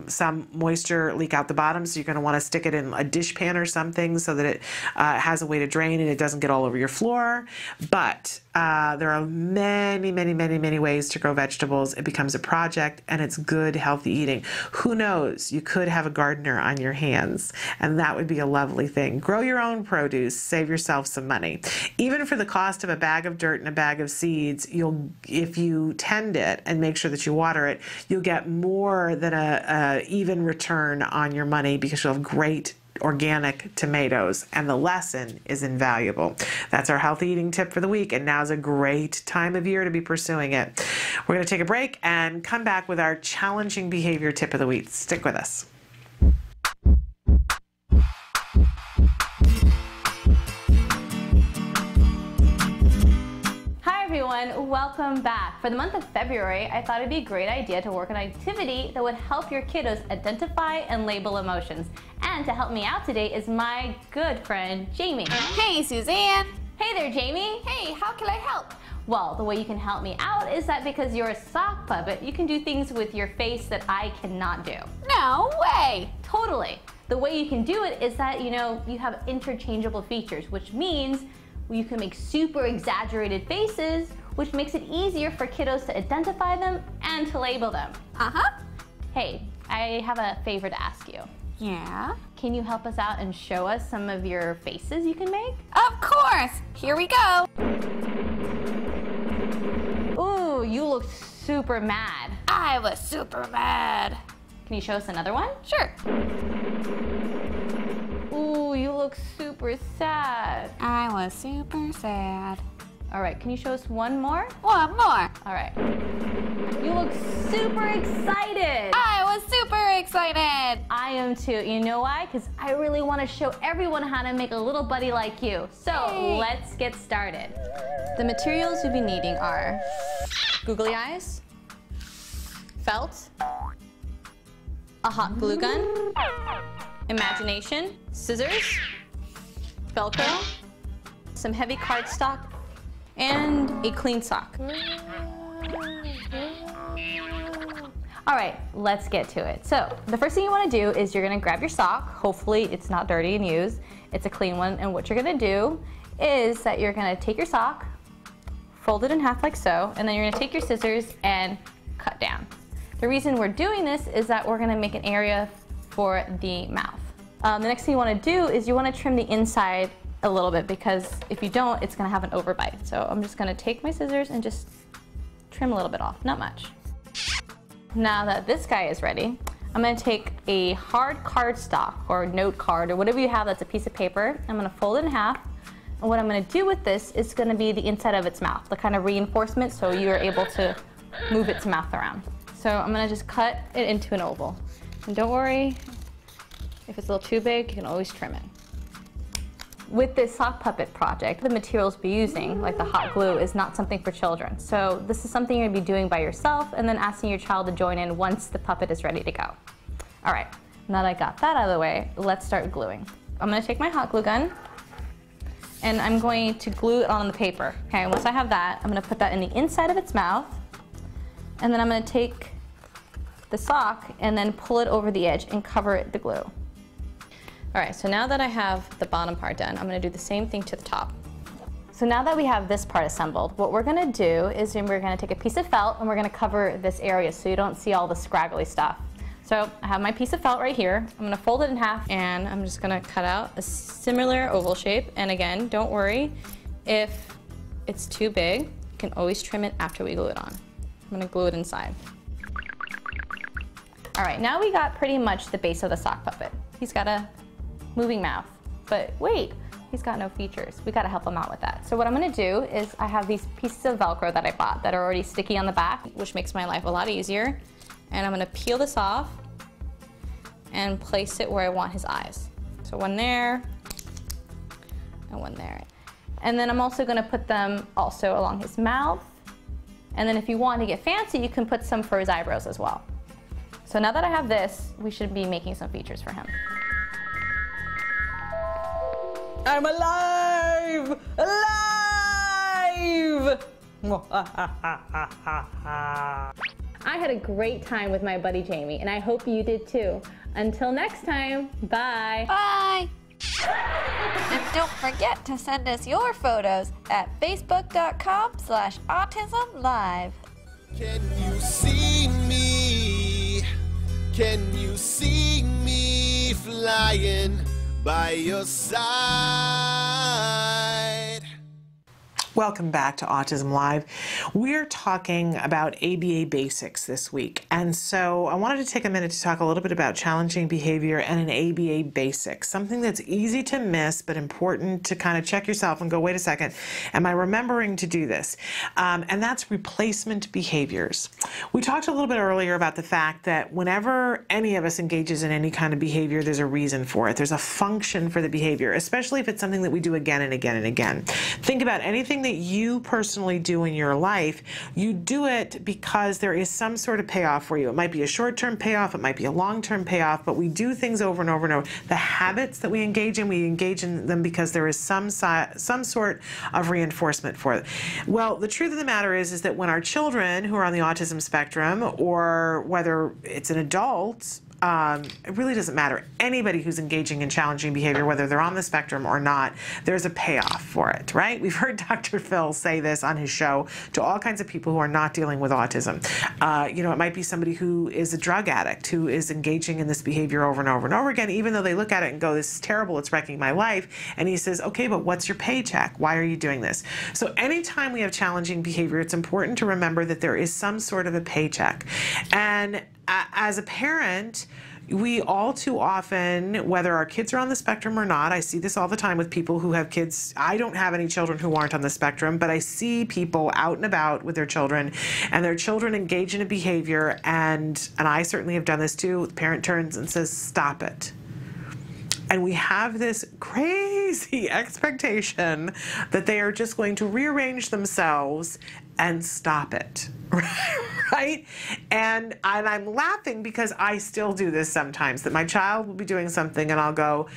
some moisture leak out the bottom, so you're going to want to stick it in a dishpan or something so that it has a way to drain and it doesn't get all over your floor. But there are many ways to grow vegetables. It becomes a project, and it's good, healthy eating. Who knows? You could have a gardener on your hands, and that would be a lovely thing. Grow your own produce, save yourself some money. Even for the cost of a bag of dirt and a bag of seeds, if you tend it and make sure that you water it, you'll get more than a even return on your money, because you'll have great organic tomatoes, and the lesson is invaluable. That's our healthy eating tip for the week, and now's a great time of year to be pursuing it. We're going to take a break and come back with our challenging behavior tip of the week. Stick with us. Everyone, welcome back. For the month of February, I thought it'd be a great idea to work on an activity that would help your kiddos identify and label emotions. And to help me out today is my good friend, Jamie. Hey, Suzanne. Hey there, Jamie. Hey, how can I help? Well, the way you can help me out is that because you're a sock puppet, you can do things with your face that I cannot do. No way. Totally. The way you can do it is that, you have interchangeable features, which means you can make super exaggerated faces, which makes it easier for kiddos to identify them and to label them. Hey, I have a favor to ask you. Yeah? Can you help us out and show us some of your faces you can make? Of course! Here we go! Ooh, you look super mad. I was super mad. Can you show us another one? Sure. Ooh, you look super sad. I was super sad. All right, can you show us one more? One more. All right. You look super excited. I was super excited. I am too. You know why? Because I really want to show everyone how to make a little buddy like you. So let's get started. The materials you'll be needing are googly eyes, felt, a hot glue gun, imagination, scissors, Velcro, some heavy cardstock, and a clean sock. All right, let's get to it. So the first thing you want to do is you're going to grab your sock. Hopefully it's not dirty and used. It's a clean one. And what you're going to do is that you're going to take your sock, fold it in half like so, and then you're going to take your scissors and cut down. The reason we're doing this is that we're going to make an area for the mouth. The next thing you want to do is you want to trim the inside a little bit, because if you don't, it's going to have an overbite. So I'm just going to take my scissors and just trim a little bit off, not much. Now that this guy is ready, I'm going to take a hard cardstock or note card or whatever you have that's a piece of paper. I'm going to fold it in half. And what I'm going to do with this is going to be the inside of its mouth, the kind of reinforcement so you're able to move its mouth around. So I'm going to just cut it into an oval. And don't worry, if it's a little too big, you can always trim it. With this sock puppet project, the materials we're using, like the hot glue, is not something for children. So this is something you're going to be doing by yourself and then asking your child to join in once the puppet is ready to go. All right, now that I got that out of the way, let's start gluing. I'm going to take my hot glue gun and I'm going to glue it on the paper. Okay, once I have that, I'm going to put that in the inside of its mouth, and then I'm going to take the sock and then pull it over the edge and cover it with the glue. All right, so now that I have the bottom part done, I'm going to do the same thing to the top. So now that we have this part assembled, what we're going to do is we're going to take a piece of felt and we're going to cover this area so you don't see all the scraggly stuff. So I have my piece of felt right here. I'm gonna fold it in half and I'm just gonna cut out a similar oval shape. And again, don't worry if it's too big, you can always trim it after we glue it on. I'm gonna glue it inside. All right, now we got pretty much the base of the sock puppet. He's got a moving mouth, but wait, he's got no features. We gotta help him out with that. So what I'm gonna do is I have these pieces of Velcro that I bought that are already sticky on the back, which makes my life a lot easier. And I'm gonna peel this off and place it where I want his eyes. So one there and one there. And then I'm also gonna put them also along his mouth. And then if you want to get fancy, you can put some for his eyebrows as well. So now that I have this, we should be making some features for him. I'm alive! Alive! I had a great time with my buddy Jamie, and I hope you did too. Until next time, bye. Bye. And don't forget to send us your photos at facebook.com/autismlive. Can you see me? Can you see me flying by your side? Welcome back to Autism Live. We're talking about ABA basics this week. And so I wanted to take a minute to talk a little bit about challenging behavior and an ABA basic, something that's easy to miss but important to kind of check yourself and go, wait a second, am I remembering to do this? And that's replacement behaviors. We talked a little bit earlier about the fact that whenever any of us engages in any kind of behavior, there's a reason for it. There's a function for the behavior, especially if it's something that we do again and again and again. Think about anything that you personally do in your life. You do it because there is some sort of payoff for you. It might be a short-term payoff, it might be a long-term payoff, but we do things over and over and over. The habits that we engage in them because there is some sort of reinforcement for it. Well, the truth of the matter is that when our children who are on the autism spectrum, or whether it's an adult, it really doesn't matter. Anybody who's engaging in challenging behavior, whether they're on the spectrum or not, there's a payoff for it, right? We've heard Dr. Phil say this on his show to all kinds of people who are not dealing with autism. It might be somebody who is a drug addict who is engaging in this behavior over and over and over again, even though they look at it and go, this is terrible, it's wrecking my life. And he says, okay, but what's your paycheck? Why are you doing this? So anytime we have challenging behavior, it's important to remember that there is some sort of a paycheck. And as a parent, we all too often, whether our kids are on the spectrum or not, I see this all the time with people who have kids. I don't have any children who aren't on the spectrum, but I see people out and about with their children, and their children engage in a behavior, and I certainly have done this too. The parent turns and says, stop it. And we have this crazy expectation that they are just going to rearrange themselves and stop it, right? And I'm laughing because I still do this sometimes, that my child will be doing something and I'll go,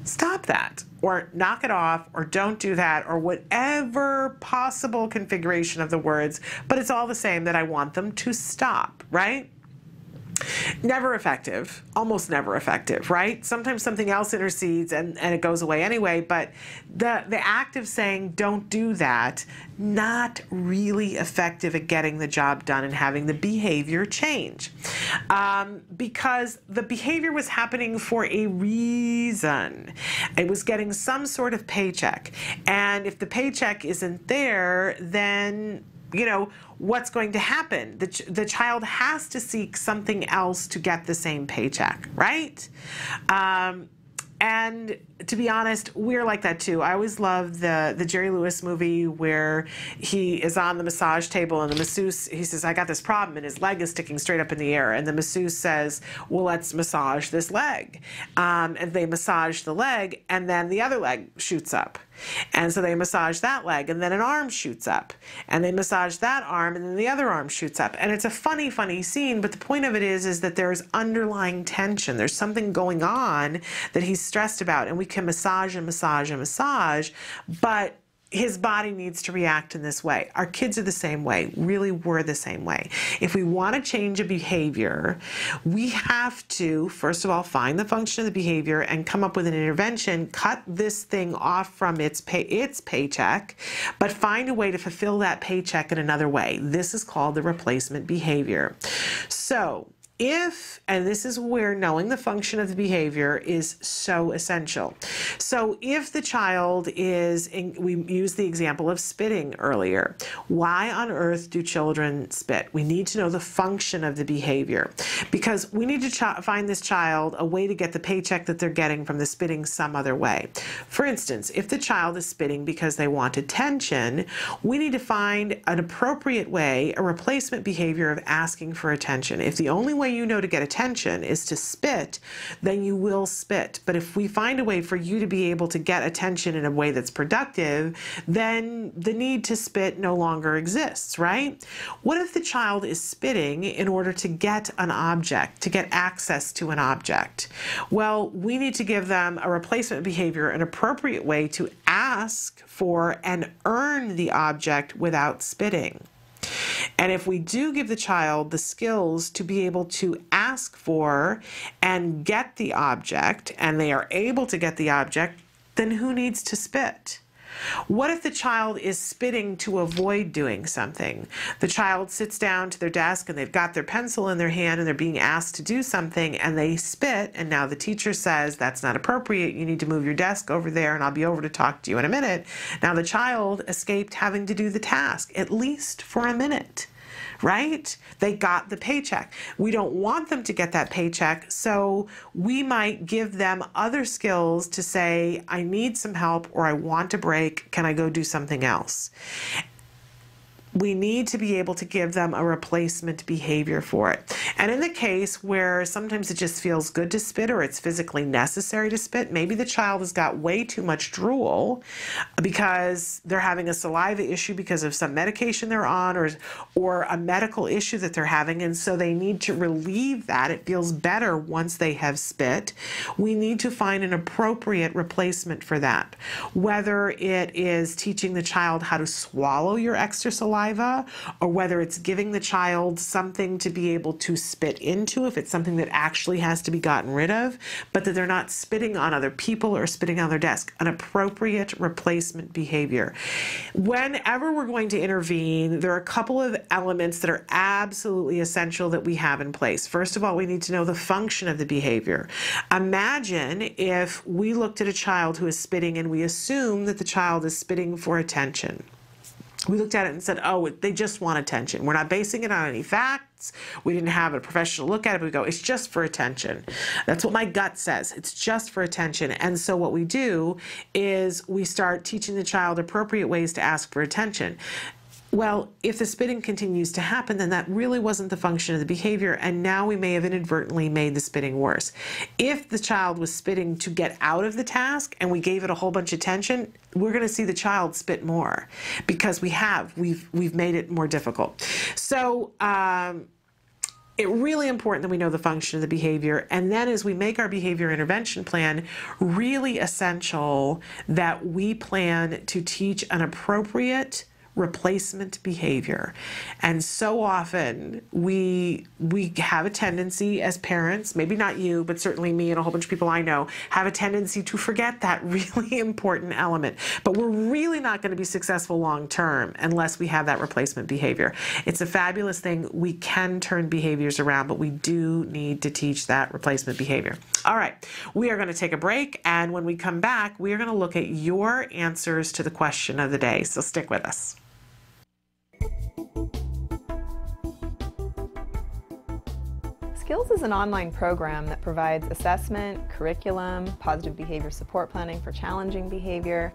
stop that, or knock it off, or don't do that, or whatever possible configuration of the words, but it's all the same that I want them to stop, right? Never effective, almost never effective, right? Sometimes something else intercedes and it goes away anyway, but the act of saying don't do that, not really effective at getting the job done and having the behavior change. Because the behavior was happening for a reason. It was getting some sort of paycheck. And if the paycheck isn't there, then what's going to happen? The child has to seek something else to get the same paycheck, right? And to be honest, we're like that too. I always love the Jerry Lewis movie where he is on the massage table and the masseuse, he says, I got this problem, and his leg is sticking straight up in the air. And the masseuse says, well, let's massage this leg. And they massage the leg, and then the other leg shoots up. And so they massage that leg, and then an arm shoots up. And they massage that arm, and then the other arm shoots up. And it's a funny, funny scene, but the point of it is that there's underlying tension. There's something going on that he's stressed about, and we can massage and massage and massage, but his body needs to react in this way. Our kids are the same way. Really, we're the same way. If we want to change a behavior, we have to, first of all, find the function of the behavior and come up with an intervention, cut this thing off from its paycheck, but find a way to fulfill that paycheck in another way. This is called the replacement behavior. So, and this is where knowing the function of the behavior is so essential. So if the child is, we used the example of spitting earlier. Why on earth do children spit? We need to know the function of the behavior, because we need to find this child a way to get the paycheck that they're getting from the spitting some other way. For instance, if the child is spitting because they want attention, we need to find an appropriate way, a replacement behavior of asking for attention. If the only way you know to get attention is to spit, then you will spit. But if we find a way for you to be able to get attention in a way that's productive, then the need to spit no longer exists, right? What if the child is spitting in order to get an object, to get access to an object? Well, we need to give them a replacement behavior, an appropriate way to ask for and earn the object without spitting. And if we do give the child the skills to be able to ask for and get the object, and they are able to get the object, then who needs to spit? What if the child is spitting to avoid doing something? The child sits down to their desk and they've got their pencil in their hand and they're being asked to do something and they spit, and now the teacher says, that's not appropriate, you need to move your desk over there and I'll be over to talk to you in a minute. Now the child escaped having to do the task, at least for a minute. Right? They got the paycheck. We don't want them to get that paycheck, so we might give them other skills to say, I need some help, or I want a break, can I go do something else? We need to be able to give them a replacement behavior for it. And in the case where sometimes it just feels good to spit or it's physically necessary to spit, maybe the child has got way too much drool because they're having a saliva issue because of some medication they're on, or a medical issue that they're having, and so they need to relieve that. It feels better once they have spit. We need to find an appropriate replacement for that. Whether it is teaching the child how to swallow your extra saliva, or whether it's giving the child something to be able to spit into if it's something that actually has to be gotten rid of, but that they're not spitting on other people or spitting on their desk. An appropriate replacement behavior. Whenever we're going to intervene, there are a couple of elements that are absolutely essential that we have in place. First of all, we need to know the function of the behavior. Imagine if we looked at a child who is spitting and we assume that the child is spitting for attention. We looked at it and said, oh, they just want attention. We're not basing it on any facts. We didn't have a professional look at it. We go, it's just for attention. That's what my gut says. It's just for attention. And so what we do is we start teaching the child appropriate ways to ask for attention. Well, if the spitting continues to happen, then that really wasn't the function of the behavior, and now we may have inadvertently made the spitting worse. If the child was spitting to get out of the task and we gave it a whole bunch of tension, we're going to see the child spit more because we've made it more difficult. So it's really important that we know the function of the behavior, and then as we make our behavior intervention plan, really essential that we plan to teach an appropriate replacement behavior. And so often we have a tendency as parents, maybe not you, but certainly me and a whole bunch of people I know, have a tendency to forget that really important element. But we're really not going to be successful long term unless we have that replacement behavior. It's a fabulous thing. We can turn behaviors around, but we do need to teach that replacement behavior. All right, we are going to take a break, and when we come back, we are going to look at your answers to the question of the day. So stick with us. Skills is an online program that provides assessment, curriculum, positive behavior support planning for challenging behavior,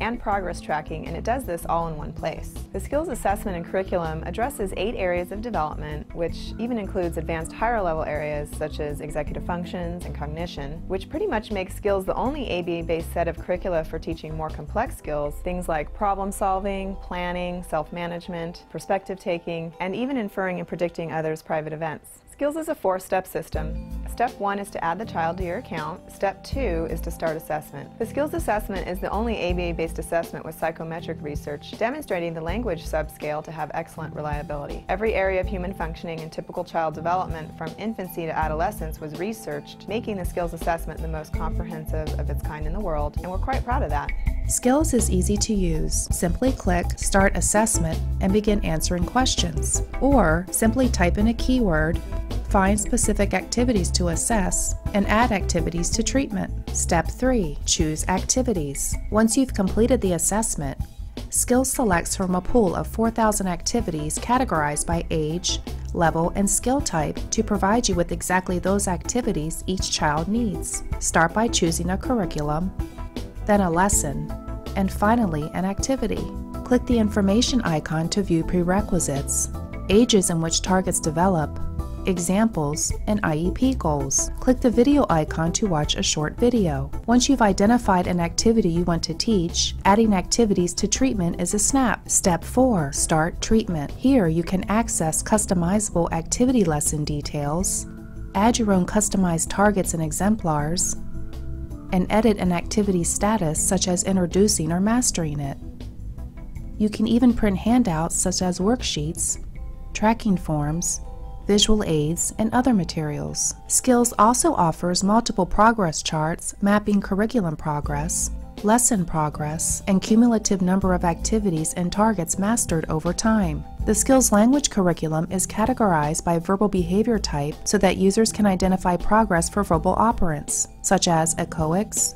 and progress tracking, and it does this all in one place. The skills assessment and curriculum addresses 8 areas of development, which even includes advanced higher level areas such as executive functions and cognition, which pretty much makes skills the only ABA-based set of curricula for teaching more complex skills, things like problem solving, planning, self-management, perspective taking, and even inferring and predicting others' private events. Skills is a 4-step system. Step 1 is to add the child to your account. Step 2 is to start assessment. The skills assessment is the only ABA-based assessment with psychometric research demonstrating the language subscale to have excellent reliability. Every area of human functioning and typical child development from infancy to adolescence was researched, making the skills assessment the most comprehensive of its kind in the world, and we're quite proud of that. Skills is easy to use. Simply click Start Assessment and begin answering questions. Or simply type in a keyword, Find specific activities to assess and add activities to treatment. Step 3. Choose activities. Once you've completed the assessment, Skills selects from a pool of 4,000 activities categorized by age, level, and skill type to provide you with exactly those activities each child needs. Start by choosing a curriculum, then a lesson, and finally an activity. Click the information icon to view prerequisites, ages in which targets develop, examples, and IEP goals. Click the video icon to watch a short video. Once you've identified an activity you want to teach, adding activities to treatment is a snap. Step 4. Start treatment. Here you can access customizable activity lesson details, add your own customized targets and exemplars, and edit an activity status such as introducing or mastering it. You can even print handouts such as worksheets, tracking forms, visual aids, and other materials. Skills also offers multiple progress charts mapping curriculum progress, lesson progress, and cumulative number of activities and targets mastered over time. The Skills language curriculum is categorized by verbal behavior type so that users can identify progress for verbal operants, such as echoics,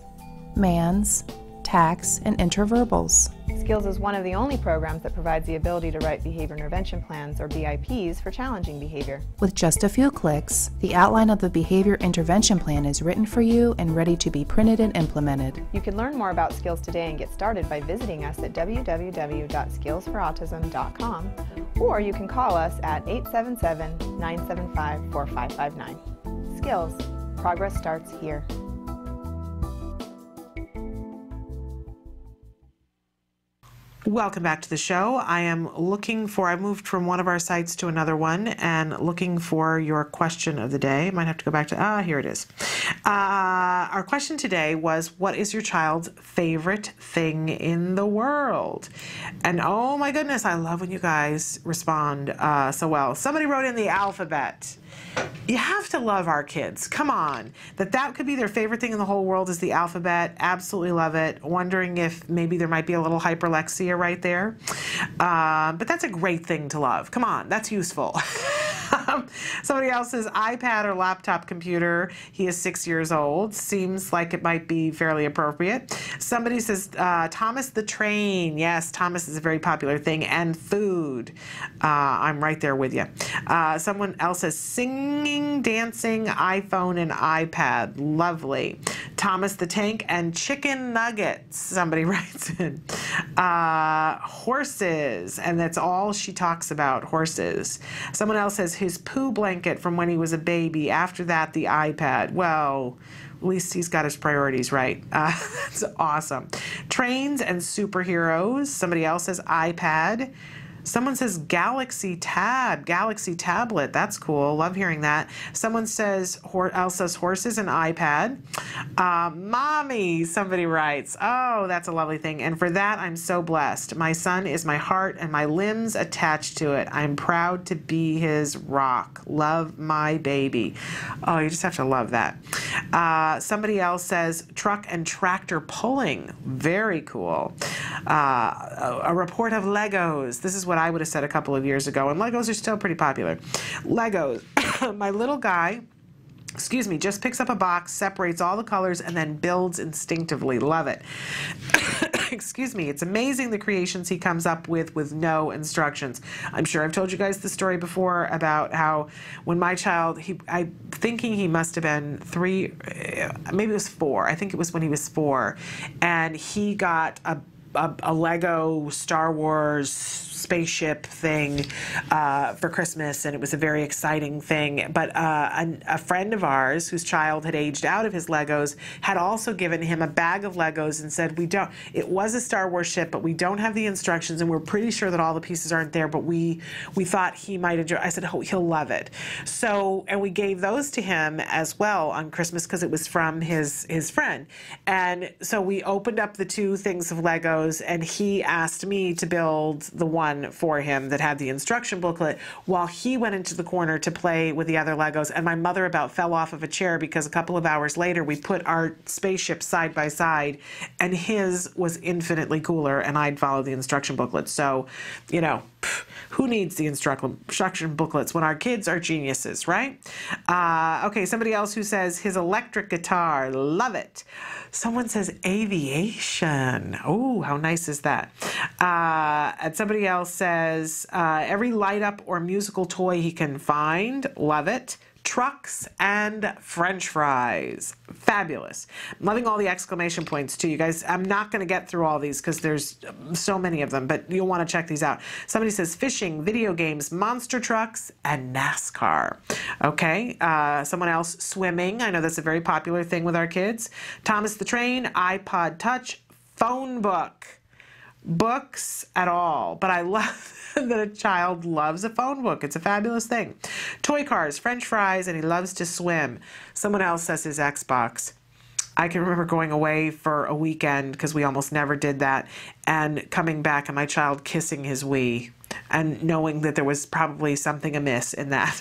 mans, tax, and interverbals. Skills is one of the only programs that provides the ability to write behavior intervention plans, or BIPs, for challenging behavior. With just a few clicks, the outline of the behavior intervention plan is written for you and ready to be printed and implemented. You can learn more about Skills today and get started by visiting us at www.skillsforautism.com, or you can call us at 877-975-4559. Skills. Progress starts here. Welcome back to the show. I moved from one of our sites to another one and looking for your question of the day. Might have to go back to, here it is. Our question today was, what is your child's favorite thing in the world? And oh my goodness, I love when you guys respond so well. Somebody wrote in the alphabet. You have to love our kids. Come on. That could be their favorite thing in the whole world is the alphabet. Absolutely love it. Wondering if maybe there might be a little hyperlexia right there. But that's a great thing to love. Come on. That's useful. Somebody else says iPad or laptop computer. He is 6 years old. Seems like it might be fairly appropriate. Somebody says Thomas the Train. Yes, Thomas is a very popular thing. And food. I'm right there with you. Someone else says singing, dancing, iPhone, and iPad. Lovely. Thomas the Tank and chicken nuggets. Somebody writes in. Horses. And that's all she talks about, horses. Someone else says his poo blanket from when he was a baby. After that, the iPad. Well, at least he's got his priorities right. That's awesome. Trains and superheroes. Somebody else says iPad. Someone says Galaxy tablet. That's cool. Love hearing that. Someone says, horses and iPad. Mommy, somebody writes. Oh, that's a lovely thing. And for that, I'm so blessed. My son is my heart and my limbs attached to it. I'm proud to be his rock. Love my baby. Oh, you just have to love that. Somebody else says truck and tractor pulling. Very cool. A report of Legos. This is what I would have said a couple of years ago, and Legos are still pretty popular. Legos. My little guy, just picks up a box, separates all the colors, and then builds instinctively. Love it. It's amazing the creations he comes up with no instructions. I'm sure I've told you guys the story before about how when my child, I'm thinking he must have been 3, maybe it was 4. I think it was when he was 4, and he got a Lego Star Wars spaceship thing for Christmas, and it was a very exciting thing. But a friend of ours whose child had aged out of his Legos had also given him a bag of Legos and said, it was a Star Wars ship, but we don't have the instructions, and we're pretty sure that all the pieces aren't there, but we thought he might enjoy. I said, oh, he'll love it. So, and we gave those to him as well on Christmas because it was from his friend. And so we opened up the 2 things of Legos, and he asked me to build the one for him that had the instruction booklet while he went into the corner to play with the other Legos. And my mother about fell off of a chair because a couple of hours later we put our spaceship side by side, and his was infinitely cooler, and I'd followed the instruction booklet. So, Who needs the instruction booklets when our kids are geniuses, right? Okay, somebody else who says his electric guitar, love it. Someone says aviation. Oh, how nice is that? And somebody else says every light up or musical toy he can find, love it. Trucks and French fries. Fabulous. I'm loving all the exclamation points too. You guys, I'm not going to get through all these because there's so many of them, but you'll want to check these out. Somebody says fishing, video games, monster trucks, and NASCAR. Okay. Someone else, swimming. I know that's a very popular thing with our kids. Thomas the Train, iPod Touch, phone book. Books at all, but I love that a child loves a phone book. It's a fabulous thing. Toy cars, French fries, and he loves to swim. Someone else says his Xbox. I can remember going away for a weekend, because we almost never did that, and coming back and my child kissing his Wii and knowing that there was probably something amiss in that.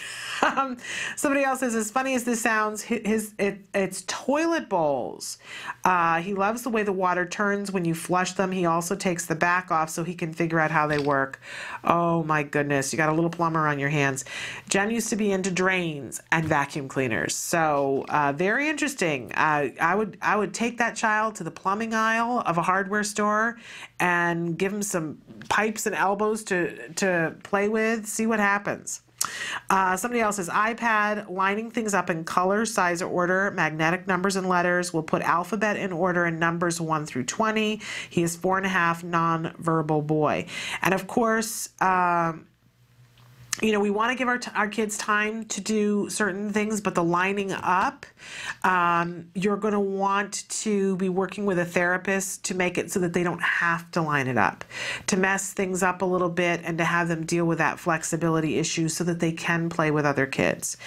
Somebody else says, as funny as this sounds, it's toilet bowls. He loves the way the water turns when you flush them. He also takes the back off so he can figure out how they work. Oh my goodness, you got a little plumber on your hands. Jen used to be into drains and vacuum cleaners. So very interesting. I would take that child to the plumbing aisle of a hardware store and give him some pipes and elbows to play with, see what happens. Somebody else says iPad, lining things up in color, size, or order, magnetic numbers and letters. We'll put alphabet in order and numbers 1 through 20. He is 4.5, non-verbal boy. And of course, you know, we want to give our kids time to do certain things, but the lining up, you're going to want to be working with a therapist to make it so that they don't have to line it up, to mess things up a little bit and to have them deal with that flexibility issue so that they can play with other kids.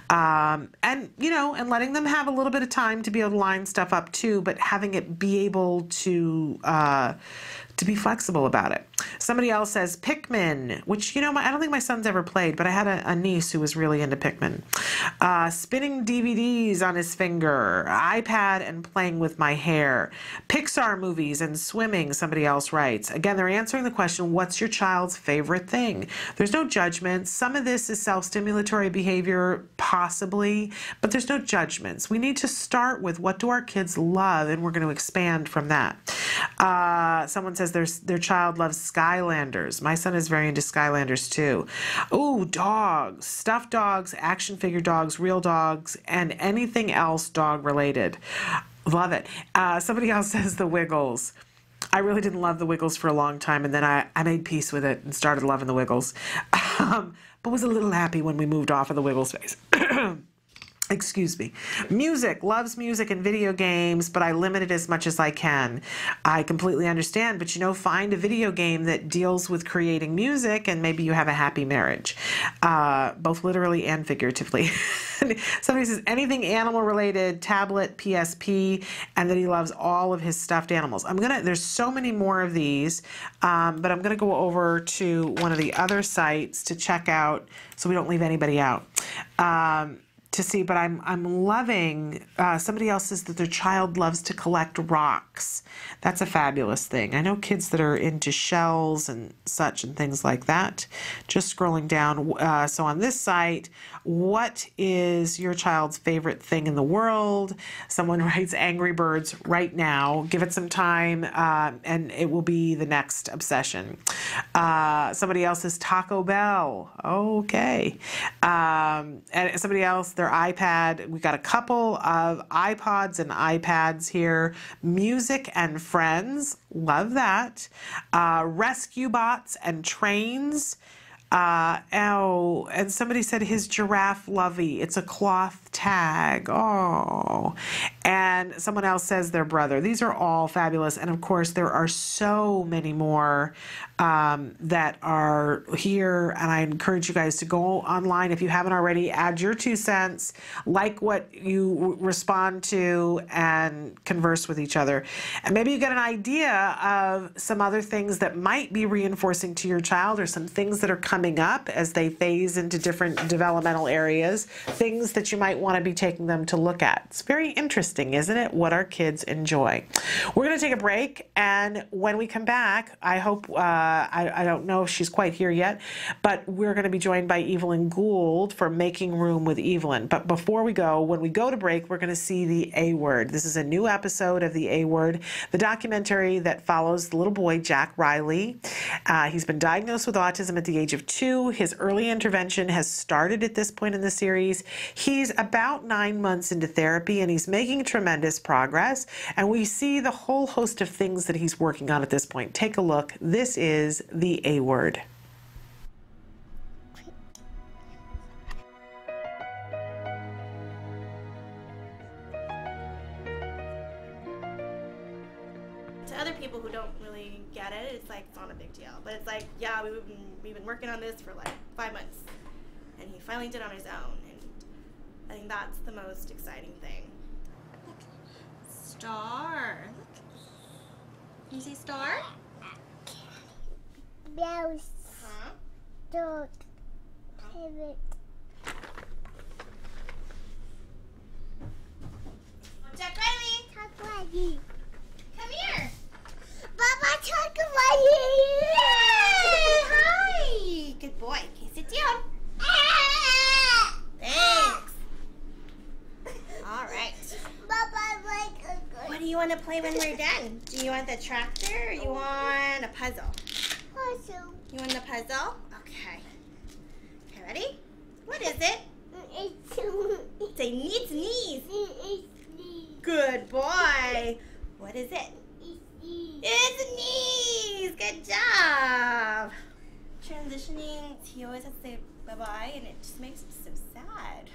And, you know, and letting them have a little bit of time to be able to line stuff up too, but having it be able to be flexible about it. Somebody else says Pikmin, which, you know, I don't think my son's ever played, but I had a niece who was really into Pikmin. Spinning DVDs on his finger, iPad and playing with my hair, Pixar movies and swimming, somebody else writes. Again, they're answering the question, what's your child's favorite thing? There's no judgment. Some of this is self-stimulatory behavior, possibly, but there's no judgments. We need to start with what do our kids love, and we're going to expand from that. Someone says their child loves Skylanders. My son is very into Skylanders too. Oh, dogs, stuffed dogs, action figure dogs, real dogs, and anything else dog related. Love it. Somebody else says the Wiggles. I really didn't love the Wiggles for a long time, and then I made peace with it and started loving the Wiggles. But was a little happy when we moved off of the Wiggles phase. Excuse me. Music, loves music and video games, but I limit it as much as I can. I completely understand, but you know, find a video game that deals with creating music and maybe you have a happy marriage, both literally and figuratively. Somebody says anything animal related, tablet, PSP, and that he loves all of his stuffed animals. There's so many more of these, but I'm gonna go over to one of the other sites to check out so we don't leave anybody out. To see, but I'm loving, somebody else says that their child loves to collect rocks. That's a fabulous thing. I know kids that are into shells and such and things like that. Just scrolling down, so on this site, what is your child's favorite thing in the world? Someone writes Angry Birds right now. Give it some time, and it will be the next obsession. Somebody else says Taco Bell. Okay. And somebody else, their iPad. We got a couple of iPods and iPads here. Music and Friends. Love that. Rescue bots and trains. And somebody said his giraffe lovey. It's a cloth tag. Oh. And someone else says their brother. These are all fabulous. And of course, there are so many more that are here. And I encourage you guys to go online if you haven't already. Add your 2 cents, like what you respond to, and converse with each other. And maybe you get an idea of some other things that might be reinforcing to your child, or some things that are coming coming up as they phase into different developmental areas, things that you might want to be taking them to look at. It's very interesting, isn't it, what our kids enjoy. We're going to take a break, and when we come back, I hope, I don't know if she's quite here yet, but we're going to be joined by Evelyn Gould for Making Room with Evelyn. But before we go, when we go to break, we're going to see the A Word. This is a new episode of the A Word, the documentary that follows the little boy, Jack Riley. He's been diagnosed with autism at the age of 2. His early intervention has started at this point in the series. He's about 9 months into therapy, and he's making tremendous progress. And we see the whole host of things that he's working on at this point. Take a look. This is the A Word. To other people who don't really get it, it's like, it's not a big deal. But it's like, yeah, we've been working on this for like 5 months. And he finally did it on his own. And I think that's the most exciting thing. Star. Can you say star? Mouse. Huh? Dog. Pivot. Jack Riley. Jack Riley. Come here. Baba Jack Riley. Yay! Hi. Good boy. Okay, sit down. Thanks. All right. What do you want to play when we're done? Do you want the tractor or you want a puzzle? Puzzle. You want the puzzle? Okay. Okay, ready? What is it? Say needs knees. Good boy. What is it? It's knees. Good job. Transitioning, he always has to say bye-bye, and it just makes him so sad.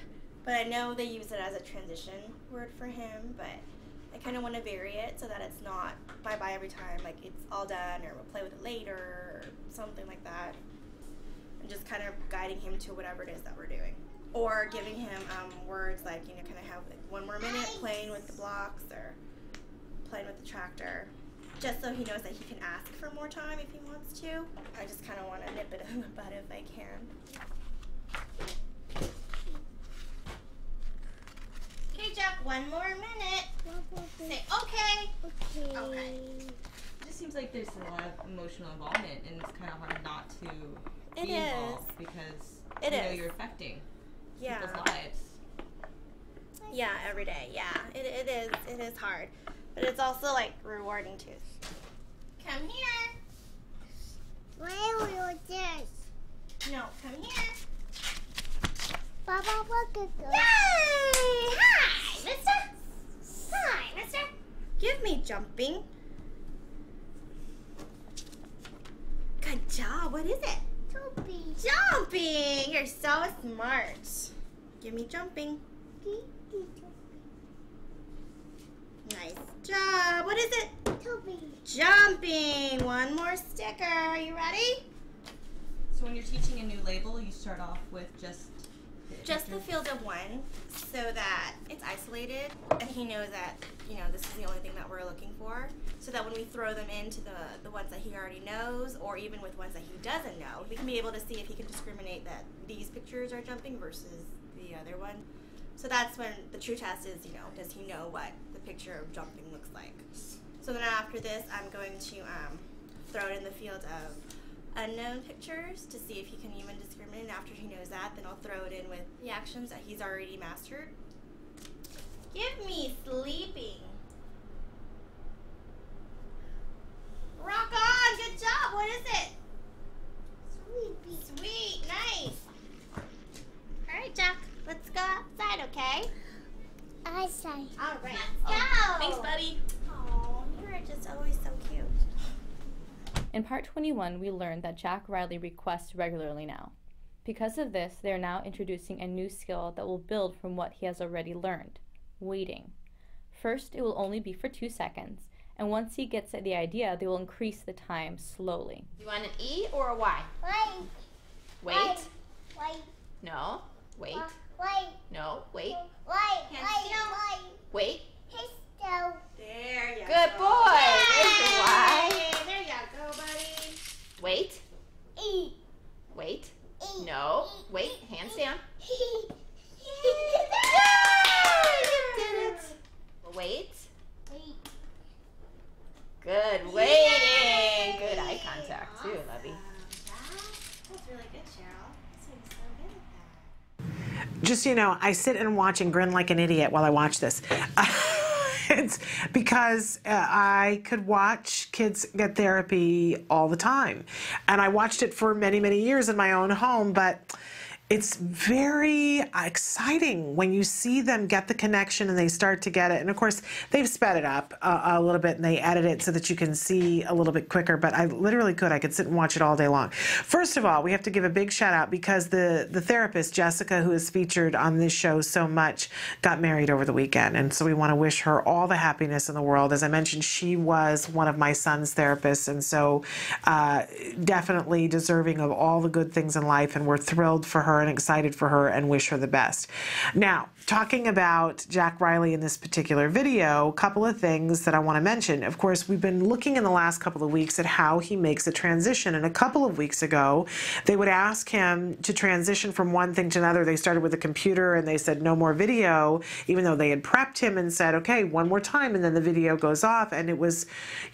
But I know they use it as a transition word for him, but I kind of want to vary it so that it's not bye-bye every time, like it's all done, or we'll play with it later, or something like that. And just kind of guiding him to whatever it is that we're doing. Or giving him words like, you know, kind of have like 1 more minute playing with the blocks, or playing with the tractor. Just so he knows that he can ask for more time if he wants to. I just kind of want to nip it in the bud if I can. Okay, Jack, 1 more minute. Say okay. Okay. It just seems like there's a lot of emotional involvement, and it's kind of hard not to It be involved is. because It you know is. you're affecting Yeah. people's lives. Yeah, every day. Yeah, it is. It is hard, but it's also like rewarding too. Come here. Where will this? No, come here. Baba, look at this. Yay! Hi, mister. Hi, mister. Give me jumping. Good job. What is it? Jumping. Jumping. You're so smart. Give me jumping. Nice job. What is it? Jumping. 1 more sticker. Are you ready? So when you're teaching a new label, you start off with just the field of 1, so that it's isolated and he knows that, you know, this is the only thing that we're looking for, so that when we throw them into the ones that he already knows, or even with ones that he doesn't know, we can be able to see if he can discriminate that these pictures are jumping versus the other one. So that's when the true test is, you know, does he know what the picture of jumping looks like. So then after this, I'm going to throw it in the field of unknown pictures to see if he can even discriminate. And after he knows that, then I'll throw it in with the actions that he's already mastered. Give me sleeping. Rock on, good job. What is it? Sleepy. Sweet, nice. All right, Jack, let's go outside, okay? Outside. All right, Let's go. Thanks, buddy. Oh, you're just always so cute. In part 21, we learned that Jack Riley requests regularly now. Because of this, they are now introducing a new skill that will build from what he has already learned, waiting. First, it will only be for 2 seconds, and once he gets the idea, they will increase the time slowly. You want an E or a Y? Wait. Wait. Wait. No. Wait. Wait. No. Wait. Wait. Hands Wait. There you go. Good boy. There's your Y. There you go, buddy. Wait. E. Wait. Wait, hands down. Yay! You did it. Wait. Good waiting. Good eye contact too, Lovey. That's really good, Cheryl. This one's so good at that. Just, I sit and watch and grin like an idiot while I watch this. It's because I could watch kids get therapy all the time. And I watched it for many, many years in my own home, but it's very exciting when you see them get the connection and they start to get it. And of course, they've sped it up a little bit and they edit it so that you can see a little bit quicker. But I literally could. I could sit and watch it all day long. First of all, we have to give a big shout out because the therapist, Jessica, who is featured on this show so much, got married over the weekend. And so we want to wish her all the happiness in the world. As I mentioned, she was one of my son's therapists. And so definitely deserving of all the good things in life. And we're thrilled for her and excited for her and wish her the best. Now, talking about Jack Riley in this particular video, a couple of things that I want to mention. Of course, we've been looking in the last couple of weeks at how he makes a transition. And a couple of weeks ago, they would ask him to transition from one thing to another. They started with a computer and they said no more video, even though they had prepped him and said, okay, one more time. And then the video goes off and it was,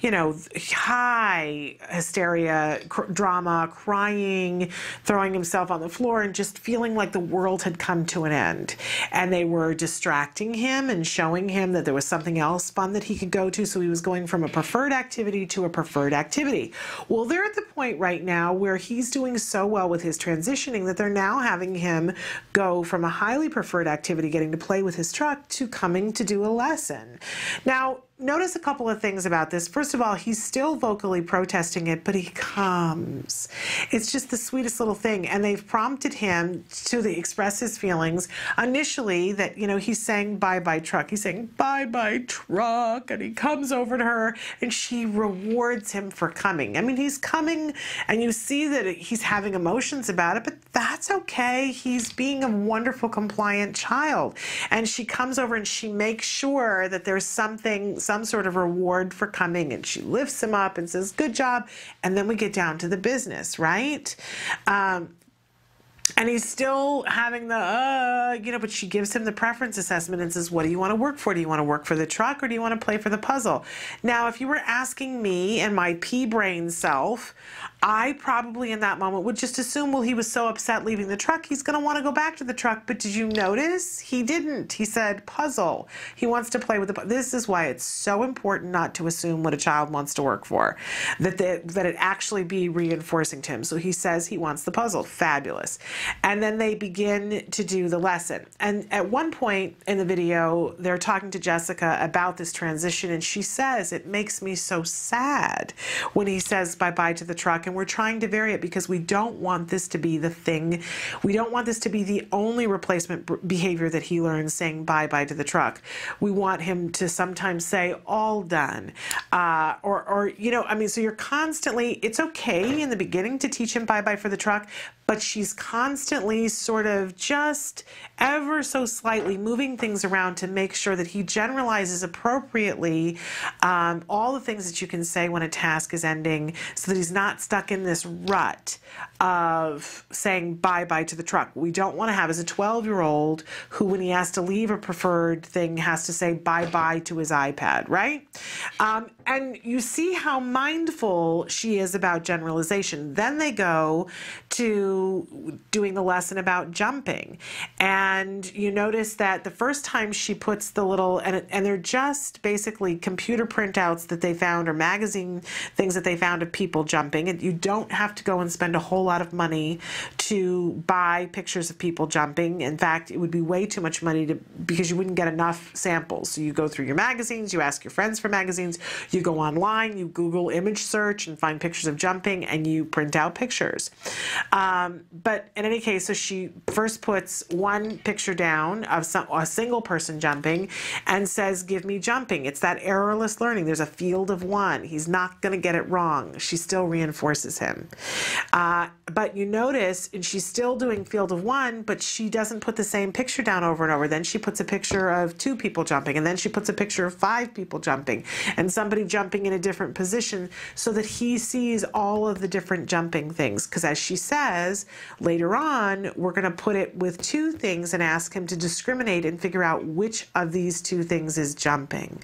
high hysteria, drama, crying, throwing himself on the floor and just feeling like the world had come to an end. And they were distracting him and showing him that there was something else fun that he could go to. So he was going from a preferred activity to a preferred activity. Well, they're at the point right now where he's doing so well with his transitioning that they're now having him go from a highly preferred activity, getting to play with his truck, to coming to do a lesson. Now, notice a couple of things about this. First of all, he's still vocally protesting it, but he comes. It's just the sweetest little thing. And they've prompted him to express his feelings. Initially, that, he's saying bye-bye truck. He's saying bye-bye truck. And he comes over to her and she rewards him for coming. I mean, he's coming and you see that he's having emotions about it, but that's okay. He's being a wonderful, compliant child. And she comes over and she makes sure that there's some sort of reward for coming, and she lifts him up and says, good job. And then we get down to the business, right? And he's still having the, but she gives him the preference assessment and says, what do you want to work for? Do you want to work for the truck or do you want to play for the puzzle? Now, if you were asking me and my pea-brain self, I probably in that moment would just assume, well, he was so upset leaving the truck, he's going to want to go back to the truck. But did you notice? He didn't. He said puzzle. He wants to play with the This is why it's so important not to assume what a child wants to work for, that it actually be reinforcing to him. So he says he wants the puzzle. Fabulous. And then they begin to do the lesson. And at one point in the video, they're talking to Jessica about this transition, and she says, it makes me so sad when he says bye-bye to the truck. And we're trying to vary it because we don't want this to be the thing. We don't want this to be the only replacement behavior that he learns, saying bye-bye to the truck. We want him to sometimes say all done. So you're constantly, it's okay in the beginning to teach him bye-bye for the truck, but she's constantly sort of just ever so slightly moving things around to make sure that he generalizes appropriately all the things that you can say when a task is ending, so that he's not stuck in this rut of saying bye-bye to the truck. What we don't want to have is a 12-year-old who, when he has to leave a preferred thing, has to say bye-bye to his iPad, right? And you see how mindful she is about generalization. Then they go to doing the lesson about jumping. And you notice that the first time she puts the little, and they're just basically computer printouts that they found, or magazine things that they found of people jumping. And you don't have to go and spend a whole lot of money to buy pictures of people jumping. In fact, it would be way too much money because you wouldn't get enough samples. So you go through your magazines, you ask your friends for magazines, you go online, you Google image search and find pictures of jumping, and you print out pictures. But in any case, so she first puts one picture down of a single person jumping and says, give me jumping. It's that errorless learning. There's a field of one. He's not going to get it wrong. She still reinforces him. But you notice, and she's still doing field of one, but she doesn't put the same picture down over and over. Then she puts a picture of 2 people jumping, and then she puts a picture of 5 people jumping, and somebody jumping in a different position, so that he sees all of the different jumping things. Because as she says later later on, we're going to put it with two things and ask him to discriminate and figure out which of these two things is jumping.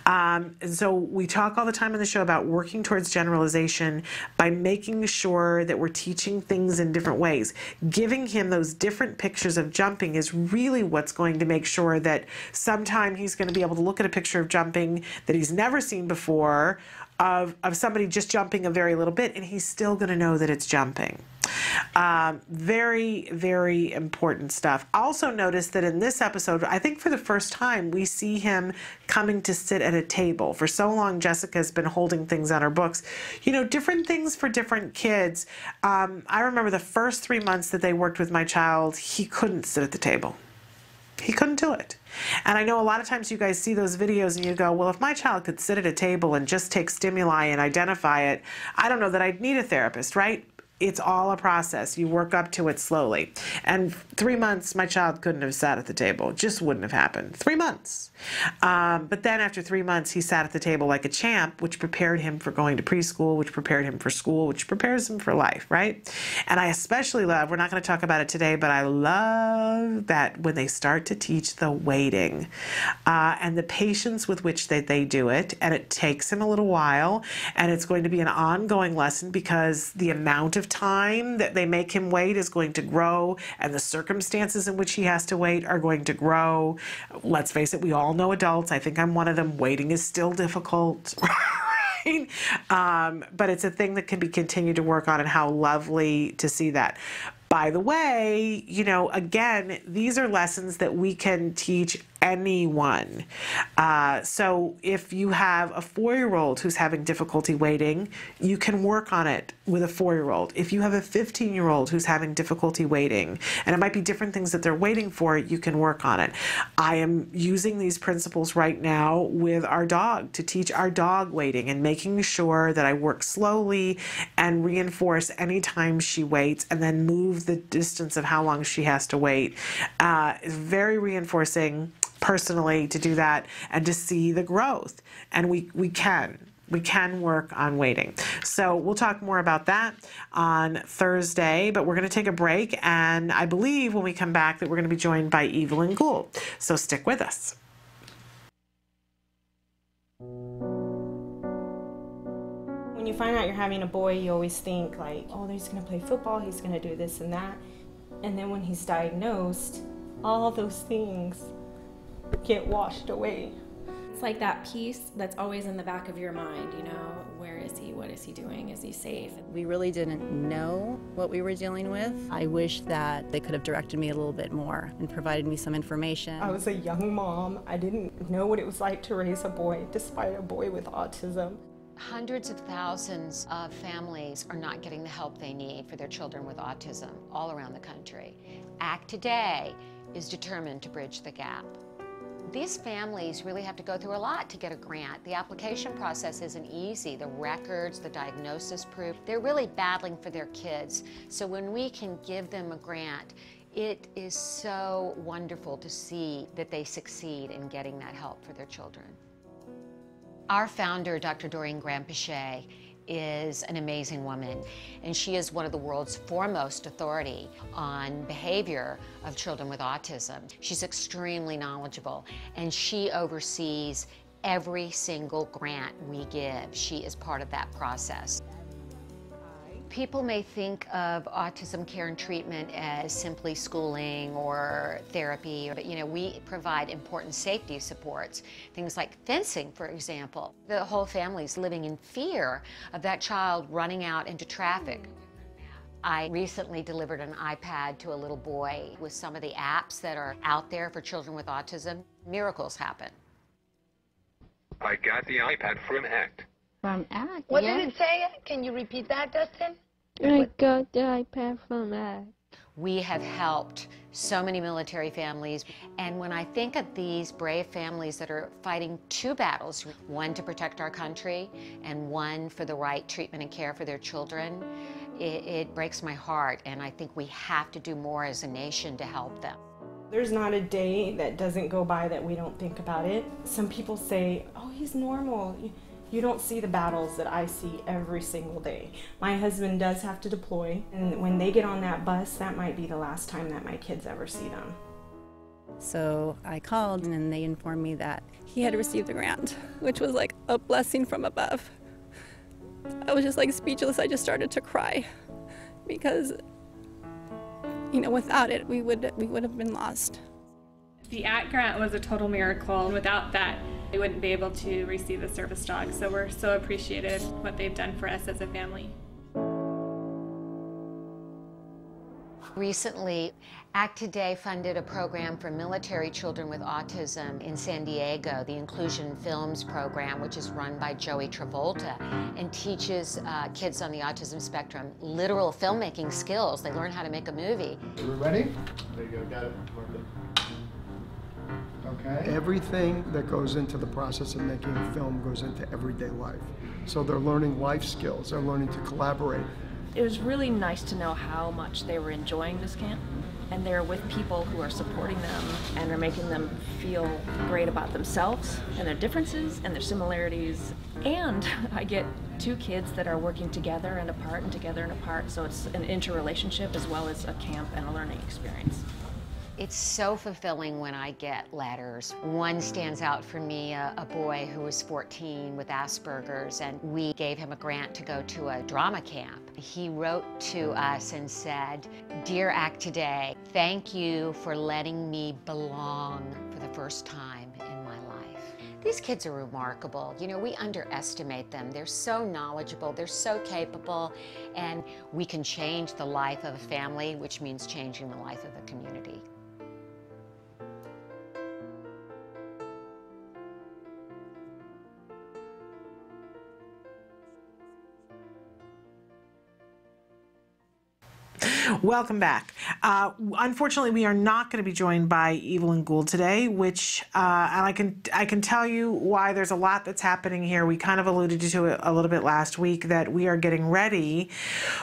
And so we talk all the time on the show about working towards generalization by making sure that we're teaching things in different ways. Giving him those different pictures of jumping is really what's going to make sure that sometime he's going to be able to look at a picture of jumping that he's never seen before of somebody just jumping a very little bit, and he's still going to know that it's jumping. Very, very important stuff. Also notice that in this episode, I think for the first time, we see him coming to sit at a table. For so long, Jessica's been holding things on her books. You know, different things for different kids. I remember the first 3 months that they worked with my child, he couldn't sit at the table. He couldn't do it. And I know a lot of times you guys see those videos and you go, well, if my child could sit at a table and just take stimuli and identify it, I don't know that I'd need a therapist, right? It's all a process. You work up to it slowly. And 3 months, my child couldn't have sat at the table. It just wouldn't have happened. 3 months. But then after 3 months, he sat at the table like a champ, which prepared him for going to preschool, which prepared him for school, which prepares him for life, right? And I especially love, we're not going to talk about it today, but I love that when they start to teach the waiting and the patience with which they do it. And it takes him a little while, and it's going to be an ongoing lesson because the amount of time that they make him wait is going to grow, and the circumstances in which he has to wait are going to grow. Let's face it, we all know adults. I think I'm one of them. Waiting is still difficult. Right? But it's a thing that can be continued to work on, and how lovely to see that. By the way, you know, again, these are lessons that we can teach anyone. So if you have a 4-year-old who's having difficulty waiting, you can work on it with a 4-year-old. If you have a 15-year-old who's having difficulty waiting, and it might be different things that they're waiting for, you can work on it. I am using these principles right now with our dog to teach our dog waiting, and making sure that I work slowly and reinforce anytime she waits, and then move the distance of how long she has to wait. It's very reinforcing personally to do that and to see the growth. And we can work on waiting. So we'll talk more about that on Thursday, but we're going to take a break, and I believe when we come back that we're going to be joined by Evelyn Gould. So stick with us. When you find out you're having a boy, you always think like, oh, he's going to play football, he's going to do this and that. And then when he's diagnosed, all those things get washed away. It's like that piece that's always in the back of your mind, you know, where is he, what is he doing, is he safe? We really didn't know what we were dealing with. I wish that they could have directed me a little bit more and provided me some information. I was a young mom. I didn't know what it was like to raise a boy, despite a boy with autism. Hundreds of thousands of families are not getting the help they need for their children with autism all around the country. ACT Today is determined to bridge the gap. These families really have to go through a lot to get a grant. The application process isn't easy. The records, the diagnosis proof, they're really battling for their kids. So when we can give them a grant, it is so wonderful to see that they succeed in getting that help for their children. Our founder, Dr. Doreen Graham-Pichet, is an amazing woman, and she is one of the world's foremost authority on behavior of children with autism. She's extremely knowledgeable, and she oversees every single grant we give. She is part of that process. People may think of autism care and treatment as simply schooling or therapy, but you know, we provide important safety supports, things like fencing, for example. The whole family's living in fear of that child running out into traffic. I recently delivered an iPad to a little boy with some of the apps that are out there for children with autism. Miracles happen. I got the iPad from ACT. From ACT, What yes. did it say? Can you repeat that, Dustin? I got the iPad from ACT. We have helped so many military families, and when I think of these brave families that are fighting two battles, one to protect our country and one for the right treatment and care for their children, it breaks my heart, and I think we have to do more as a nation to help them. There's not a day that doesn't go by that we don't think about it. Some people say, oh, he's normal. You don't see the battles that I see every single day. My husband does have to deploy, and when they get on that bus, that might be the last time that my kids ever see them. So I called and they informed me that he had received the grant, which was like a blessing from above. I was just like speechless. I just started to cry because, you know, without it, we would have been lost. The ACT grant was a total miracle. Without that, they wouldn't be able to receive the service dog. So we're so appreciative what they've done for us as a family. Recently, ACT Today funded a program for military children with autism in San Diego, the Inclusion Films program, which is run by Joey Travolta, and teaches kids on the autism spectrum literal filmmaking skills. They learn how to make a movie. Are we ready? There you go, got it. Okay. Everything that goes into the process of making a film goes into everyday life. So they're learning life skills, they're learning to collaborate. It was really nice to know how much they were enjoying this camp, and they're with people who are supporting them and are making them feel great about themselves and their differences and their similarities. And I get two kids that are working together and apart and together and apart, so it's an interrelationship as well as a camp and a learning experience. It's so fulfilling when I get letters. One stands out for me, a boy who was 14 with Asperger's, and we gave him a grant to go to a drama camp. He wrote to us and said, "Dear ACT Today, thank you for letting me belong for the first time in my life." These kids are remarkable. You know, we underestimate them. They're so knowledgeable, they're so capable, and we can change the life of a family, which means changing the life of a community. Welcome back. Unfortunately, we are not going to be joined by Evelyn Gould today, which and I can tell you why. There's a lot that's happening here. We kind of alluded to it a little bit last week that we are getting ready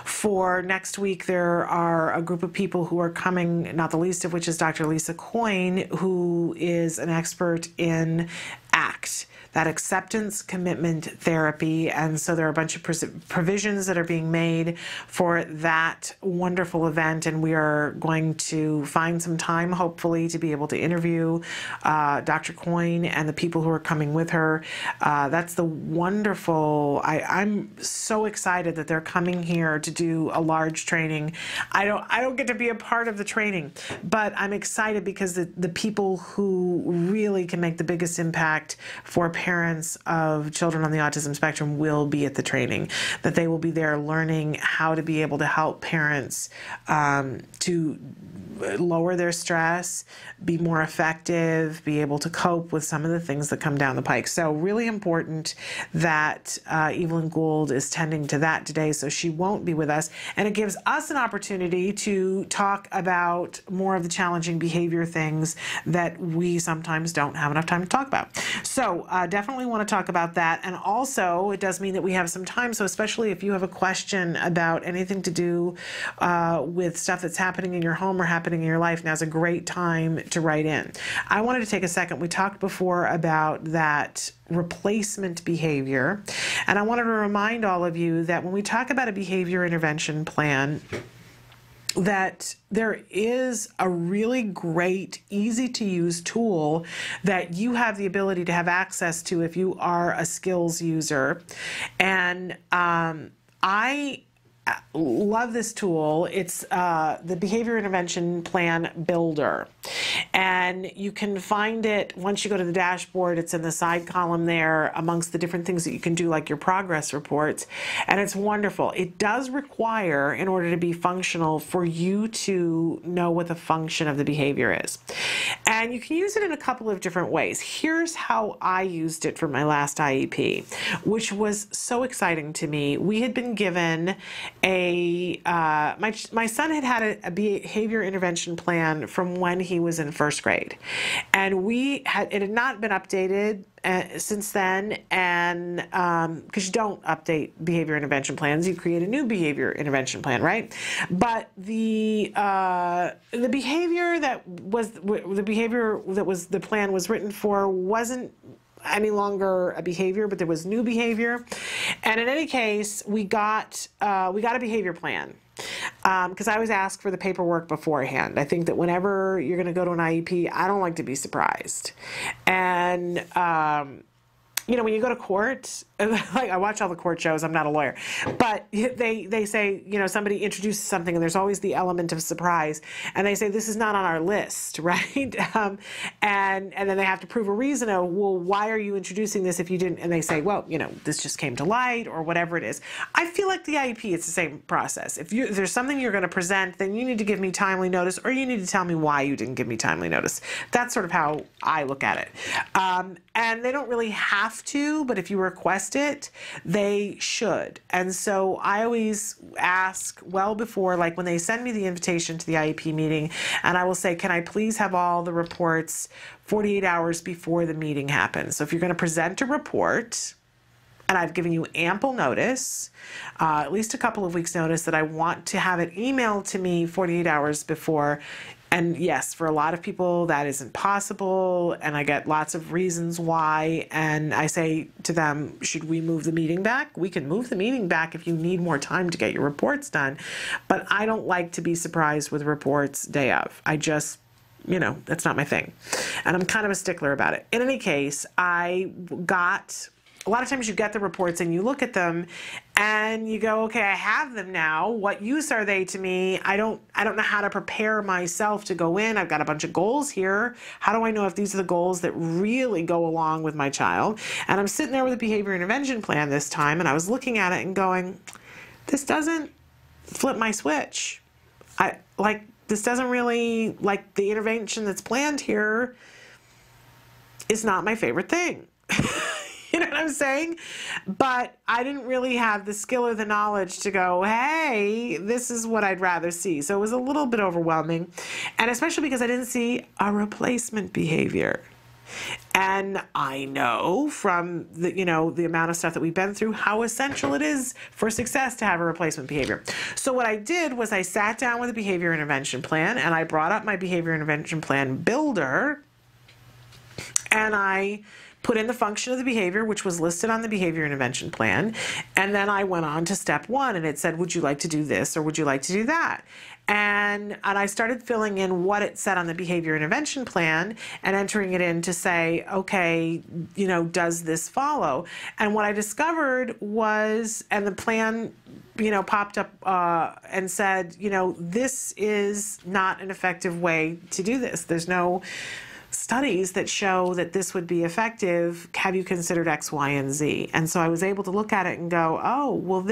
for next week. There are a group of people who are coming, not the least of which is Dr. Lisa Coyne, who is an expert in ACT, that acceptance commitment therapy. And so there are a bunch of provisions that are being made for that wonderful event. And we are going to find some time, hopefully, to be able to interview Dr. Coyne and the people who are coming with her. That's the wonderful, I'm so excited that they're coming here to do a large training. I don't get to be a part of the training, but I'm excited because the people who really can make the biggest impact for parents of children on the autism spectrum will be at the training, that they will be there learning how to be able to help parents to lower their stress, be more effective, be able to cope with some of the things that come down the pike. So really important that Evelyn Gould is tending to that today, so she won't be with us. And it gives us an opportunity to talk about more of the challenging behavior things that we sometimes don't have enough time to talk about. So definitely want to talk about that. And also, it does mean that we have some time, so especially if you have a question about anything to do with stuff that's happening in your home or happening in your life, now's a great time to write in. I wanted to take a second. We talked before about that replacement behavior, and I wanted to remind all of you that when we talk about a behavior intervention plan, that there is a really great, easy-to-use tool that you have the ability to have access to if you are a skills user. And I love this tool. It's the Behavior Intervention Plan Builder. And you can find it once you go to the dashboard. It's in the side column there amongst the different things that you can do, like your progress reports. And it's wonderful. It does require, in order to be functional, for you to know what the function of the behavior is. And you can use it in a couple of different ways. Here's how I used it for my last IEP, which was so exciting to me. We had been given my son had a behavior intervention plan from when he was in first grade, and it had not been updated since then, and because you don't update behavior intervention plans, you create a new behavior intervention plan, right? But the behavior that the plan was written for wasn't any longer a behavior, but there was new behavior. And in any case, we got a behavior plan. Because I always ask for the paperwork beforehand. I think that whenever you're going to go to an IEP, I don't like to be surprised. And you know, when you go to court, like I watch all the court shows, I'm not a lawyer, but they say, you know, somebody introduces something and there's always the element of surprise, and they say this is not on our list, right? And then they have to prove a reason of, well, why are you introducing this if you didn't? And they say, well, you know, this just came to light or whatever it is. I feel like the IEP, it's the same process. If there's something you're going to present, then you need to give me timely notice, or you need to tell me why you didn't give me timely notice. That's sort of how I look at it. And they don't really have to, but if you request it, they should. And so I always ask well before, like when they send me the invitation to the IEP meeting, and I will say, can I please have all the reports 48 hours before the meeting happens? So if you're going to present a report, and I've given you ample notice, at least a couple of weeks notice, that I want to have it emailed to me 48 hours before. And yes, for a lot of people that isn't possible, and I get lots of reasons why, and I say to them, should we move the meeting back? We can move the meeting back if you need more time to get your reports done, but I don't like to be surprised with reports day of. I just, you know, that's not my thing. And I'm kind of a stickler about it. In any case, a lot of times you get the reports and you look at them and you go, okay, I have them now. What use are they to me? I don't know how to prepare myself to go in. I've got a bunch of goals here. How do I know if these are the goals that really go along with my child? And I'm sitting there with a behavior intervention plan this time, and I was looking at it and going, this doesn't flip my switch. This doesn't really, like, the intervention that's planned here is not my favorite thing. You know what I'm saying? But I didn't really have the skill or the knowledge to go, hey, this is what I'd rather see. So it was a little bit overwhelming, and especially because I didn't see a replacement behavior. And I know from the, you know, the amount of stuff that we've been through, how essential it is for success to have a replacement behavior. So what I did was I sat down with a behavior intervention plan, and I brought up my behavior intervention plan builder, and I put in the function of the behavior, which was listed on the behavior intervention plan. And then I went on to step 1, and it said, would you like to do this or would you like to do that? And I started filling in what it said on the behavior intervention plan and entering it in to say, okay, you know, does this follow? And what I discovered was, and the plan, you know, popped up and said, you know, this is not an effective way to do this. There's no studies that show that this would be effective. Have you considered X, Y, and Z? And so I was able to look at it and go, oh, well,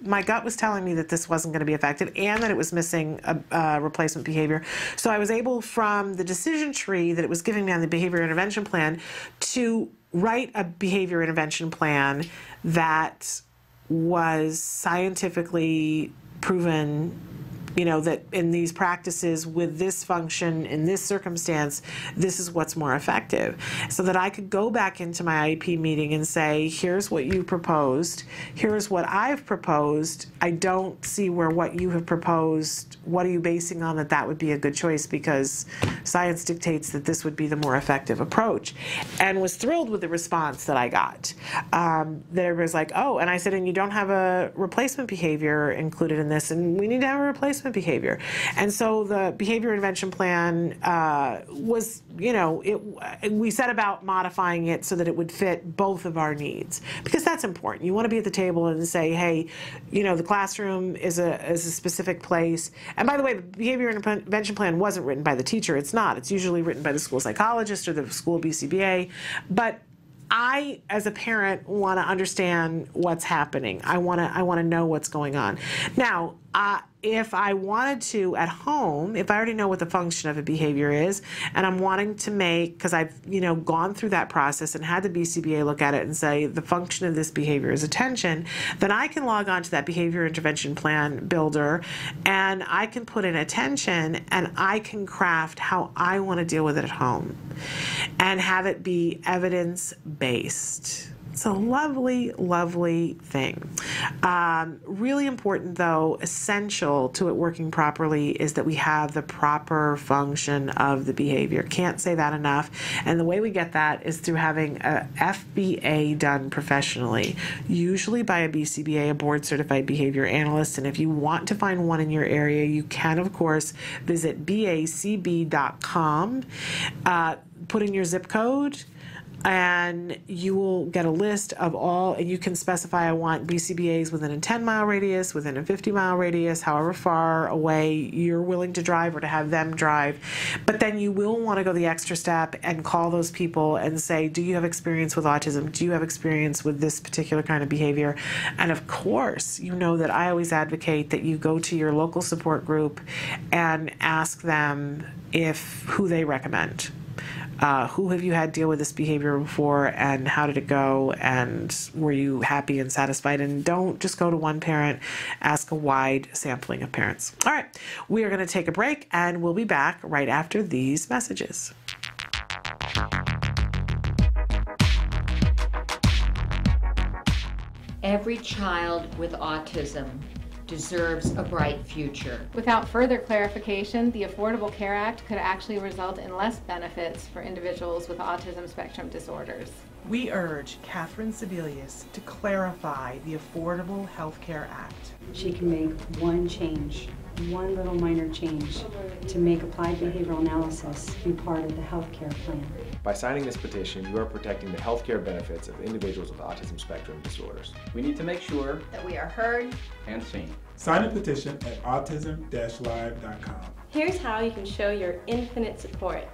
my gut was telling me that this wasn't going to be effective and that it was missing a replacement behavior. So I was able, from the decision tree that it was giving me on the behavior intervention plan, to write a behavior intervention plan that was scientifically proven, you know, that in these practices with this function, in this circumstance, this is what's more effective. So that I could go back into my IEP meeting and say, here's what you proposed, here's what I've proposed. I don't see where what you have proposed, what are you basing on that would be a good choice, because science dictates that this would be the more effective approach. And was thrilled with the response that I got. There was like, oh, and I said, and you don't have a replacement behavior included in this, and we need to have a replacement behavior. And so the behavior intervention plan was, you know, we set about modifying it so that it would fit both of our needs, because that's important. You want to be at the table and say, hey, you know, the classroom is a specific place. And by the way, the behavior intervention plan wasn't written by the teacher. It's not. It's usually written by the school psychologist or the school BCBA. But I, as a parent, want to understand what's happening. I want to know what's going on. Now, if I wanted to at home, if I already know what the function of a behavior is, and I'm wanting to make, because I've, you know, gone through that process and had the BCBA look at it and say the function of this behavior is attention, then I can log on to that behavior intervention plan builder and I can put in attention, and I can craft how I want to deal with it at home and have it be evidence-based. It's a lovely, lovely thing. Really important, though, essential to it working properly is that we have the proper function of the behavior. Can't say that enough. And the way we get that is through having a FBA done professionally, usually by a BCBA, a board certified behavior analyst. And if you want to find one in your area, you can, of course, visit bacb.com, put in your zip code, and you will get a list of all, and you can specify, I want BCBAs within a 10-mile radius, within a 50-mile radius, however far away you're willing to drive or to have them drive. But then you will want to go the extra step and call those people and say, do you have experience with autism? Do you have experience with this particular kind of behavior? And of course, you know that I always advocate that you go to your local support group and ask them who they recommend. Who have you had deal with this behavior before, and how did it go, and were you happy and satisfied? And don't just go to one parent, ask a wide sampling of parents. All right, we are going to take a break, and we'll be back right after these messages. Every child with autism deserves a bright future. Without further clarification, the Affordable Care Act could actually result in less benefits for individuals with autism spectrum disorders. We urge Catherine Sebelius to clarify the Affordable Health Care Act. She can make one change, one little minor change, to make applied behavioral analysis be part of the health care plan. By signing this petition, you are protecting the health care benefits of individuals with autism spectrum disorders. We need to make sure that we are heard and seen. Sign a petition at autism-live.com. Here's how you can show your infinite support.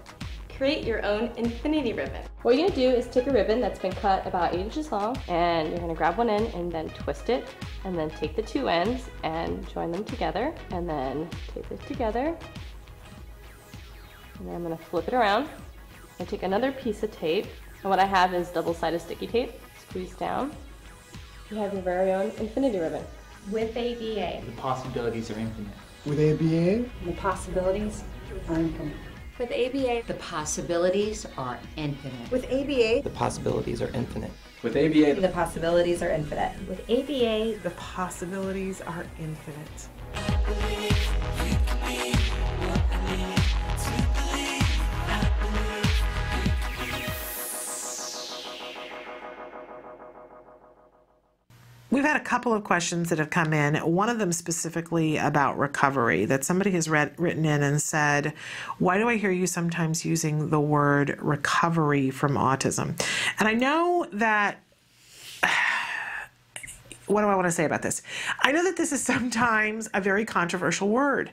Create your own infinity ribbon. What you're gonna do is take a ribbon that's been cut about 8 inches long, and you're gonna grab one end and then twist it, and then take the two ends and join them together, and then tape it together. And then I'm gonna flip it around and take another piece of tape, and what I have is double-sided sticky tape. Squeeze down. You have your very own infinity ribbon. With ABA, the possibilities are infinite. With ABA, the possibilities are infinite. With ABA, The possibilities are infinite. with ABA, The possibilities are infinite. With ABA, the possibilities are infinite. with ABA, The possibilities are infinite. We've had a couple of questions that have come in, one of them specifically about recovery, that somebody has written in and said, why do I hear you sometimes using the word recovery from autism? And I know that, what do I want to say about this? I know that this is sometimes a very controversial word.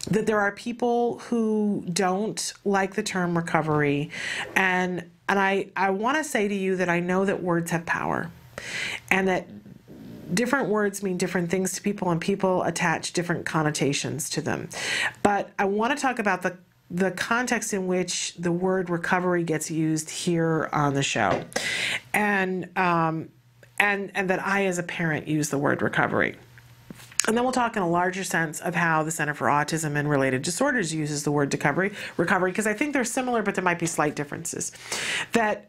That there are people who don't like the term recovery, and I want to say to you that I know that words have power, and that different words mean different things to people, and people attach different connotations to them. But I want to talk about the context in which the word recovery gets used here on the show, and that I as a parent use the word recovery. And then we'll talk in a larger sense of how the Center for Autism and Related Disorders uses the word recovery, because I think they're similar, but there might be slight differences. That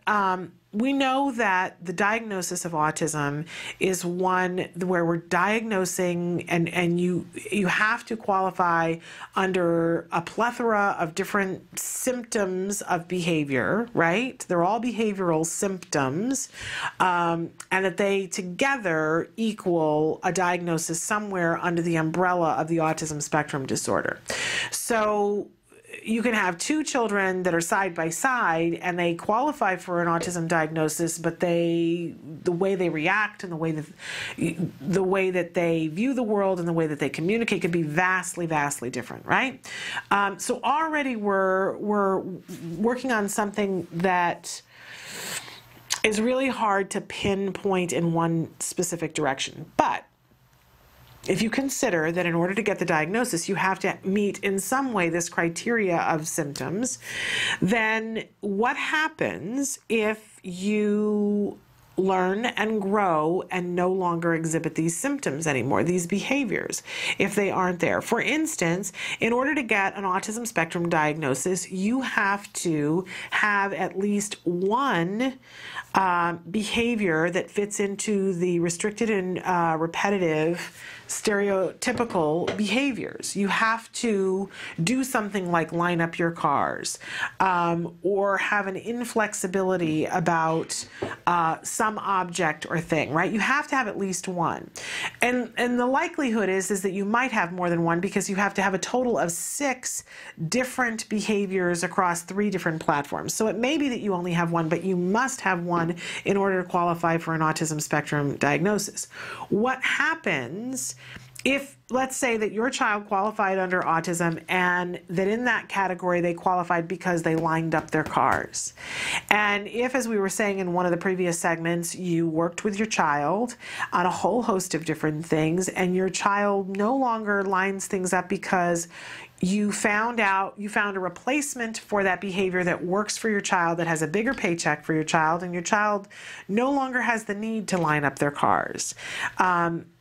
we know that the diagnosis of autism is one where we're diagnosing, and you have to qualify under a plethora of different symptoms of behavior, right? They're all behavioral symptoms, and that they together equal a diagnosis somewhere under the umbrella of the autism spectrum disorder. So you can have two children that are side by side and they qualify for an autism diagnosis, but the way they react and the way that they view the world and the way that they communicate could be vastly, vastly different, right? So already we're working on something that is really hard to pinpoint in one specific direction. But if you consider that in order to get the diagnosis, you have to meet in some way this criteria of symptoms, then what happens if you learn and grow and no longer exhibit these symptoms anymore, these behaviors, if they aren't there. For instance, in order to get an autism spectrum diagnosis, you have to have at least one behavior that fits into the restricted and repetitive stereotypical behaviors. You have to do something like line up your cars, or have an inflexibility about some object or thing, right? You have to have at least one. And the likelihood is that you might have more than one, because you have to have a total of 6 different behaviors across 3 different platforms. So it may be that you only have one, but you must have one in order to qualify for an autism spectrum diagnosis. What happens if, let's say that your child qualified under autism, and that in that category they qualified because they lined up their cars? And if, as we were saying in one of the previous segments, you worked with your child on a whole host of different things, and your child no longer lines things up because you found a replacement for that behavior that works for your child, that has a bigger paycheck for your child, and your child no longer has the need to line up their cars,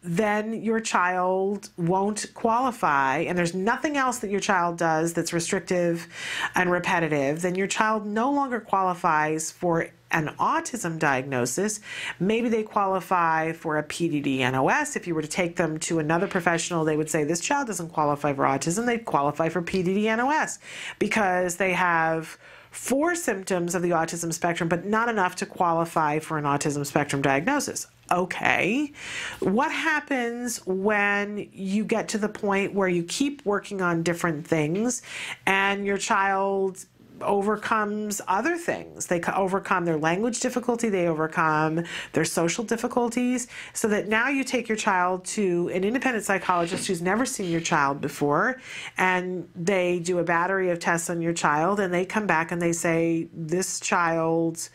then your child won't qualify, and there's nothing else that your child does that's restrictive and repetitive, then your child no longer qualifies for an autism diagnosis. Maybe they qualify for a PDD-NOS. If you were to take them to another professional, they would say this child doesn't qualify for autism. They'd qualify for PDD-NOS because they have 4 symptoms of the autism spectrum, but not enough to qualify for an autism spectrum diagnosis. Okay, what happens when you get to the point where you keep working on different things and your child overcomes other things? They overcome their language difficulty, they overcome their social difficulties, so that now you take your child to an independent psychologist who's never seen your child before, and they do a battery of tests on your child, and they come back and they say, this child's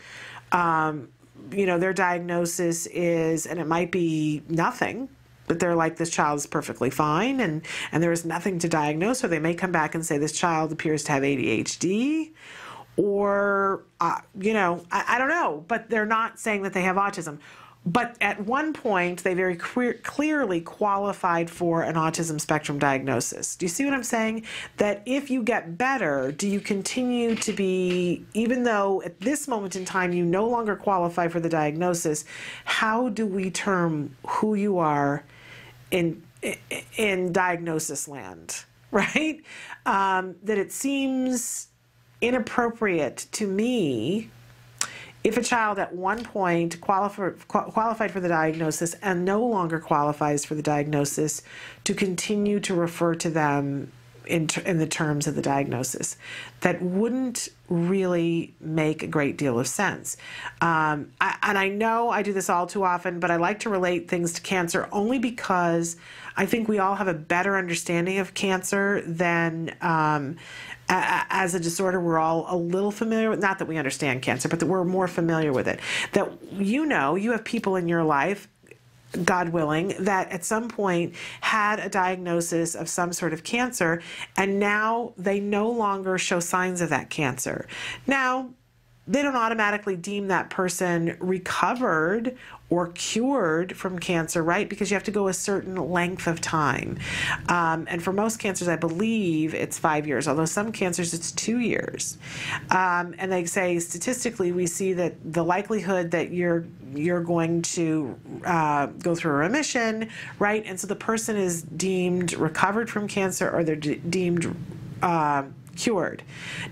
their diagnosis is, and it might be nothing, but they're like, this child is perfectly fine, and there is nothing to diagnose. Or they may come back and say, this child appears to have ADHD, or I don't know, but they're not saying that they have autism. But at one point, they very clearly qualified for an autism spectrum diagnosis. Do you see what I'm saying? That if you get better, do you continue to be, even though at this moment in time you no longer qualify for the diagnosis, how do we term who you are in diagnosis land, right? That it seems inappropriate to me if a child at one point qualified for the diagnosis and no longer qualifies for the diagnosis, to continue to refer to them in the terms of the diagnosis. That wouldn't really make a great deal of sense. And I know I do this all too often, but I like to relate things to cancer only because I think we all have a better understanding of cancer than as a disorder we're all a little familiar with. Not that we understand cancer, but that we're more familiar with it. That you have people in your life, God willing, that at some point had a diagnosis of some sort of cancer, and now they no longer show signs of that cancer. Now, they don't automatically deem that person recovered or cured from cancer, right? Because you have to go a certain length of time. And for most cancers, I believe it's 5 years, although some cancers it's 2 years. And they say statistically, we see that the likelihood that you're going to go through a remission, right? And so the person is deemed recovered from cancer, or they're deemed cured.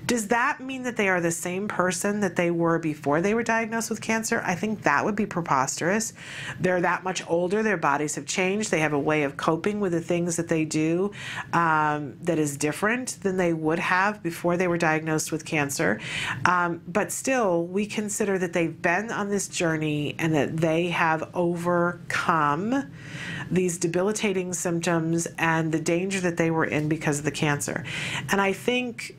Does that mean that they are the same person that they were before they were diagnosed with cancer? I think that would be preposterous. They're that much older, their bodies have changed, they have a way of coping with the things that they do that is different than they would have before they were diagnosed with cancer. But still, we consider that they've been on this journey and that they have overcome these debilitating symptoms and the danger that they were in because of the cancer. And I think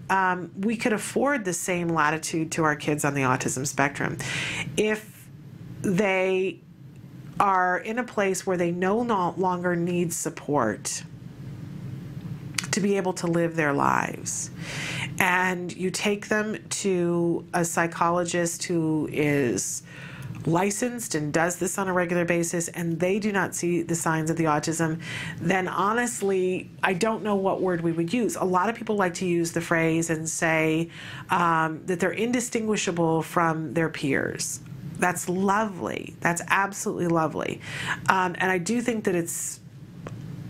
we could afford the same latitude to our kids on the autism spectrum. If they are in a place where they no longer need support to be able to live their lives, and you take them to a psychologist who is licensed and does this on a regular basis and they do not see the signs of the autism, then honestly, I don't know what word we would use. A lot of people like to use the phrase and say that they're indistinguishable from their peers. That's lovely. That's absolutely lovely. And I do think that it's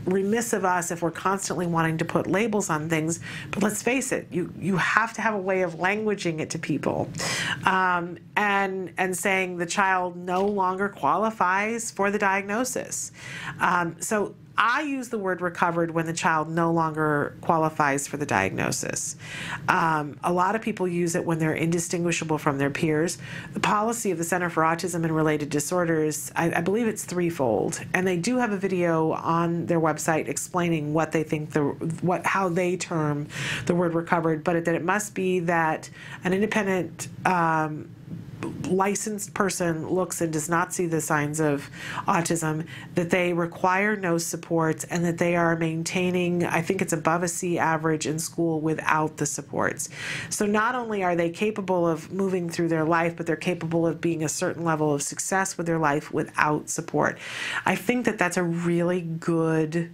remiss of us if we're constantly wanting to put labels on things, but let's face it, you have to have a way of languaging it to people, and saying the child no longer qualifies for the diagnosis. So I use the word recovered when the child no longer qualifies for the diagnosis. A lot of people use it when they're indistinguishable from their peers. The policy of the Center for Autism and Related Disorders, I believe it's threefold, and they do have a video on their website explaining what they think how they term the word recovered, but that it must be that an independent licensed person looks and does not see the signs of autism, that they require no supports, and that they are maintaining, I think it's above a C average in school without the supports. So not only are they capable of moving through their life, but they're capable of being a certain level of success with their life without support. I think that that's a really good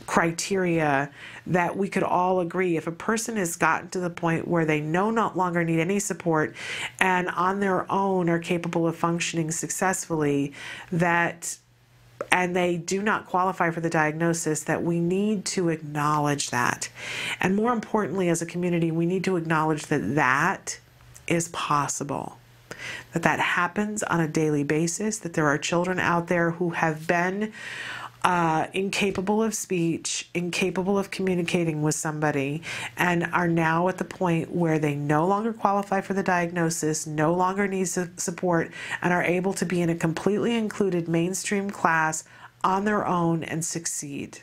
criteria that we could all agree. If a person has gotten to the point where they no longer need any support and on their own are capable of functioning successfully, and they do not qualify for the diagnosis, that we need to acknowledge that. And more importantly, as a community, we need to acknowledge that that is possible, that happens on a daily basis, that there are children out there who have been incapable of speech, incapable of communicating with somebody, and are now at the point where they no longer qualify for the diagnosis, no longer need support, and are able to be in a completely included mainstream class on their own and succeed.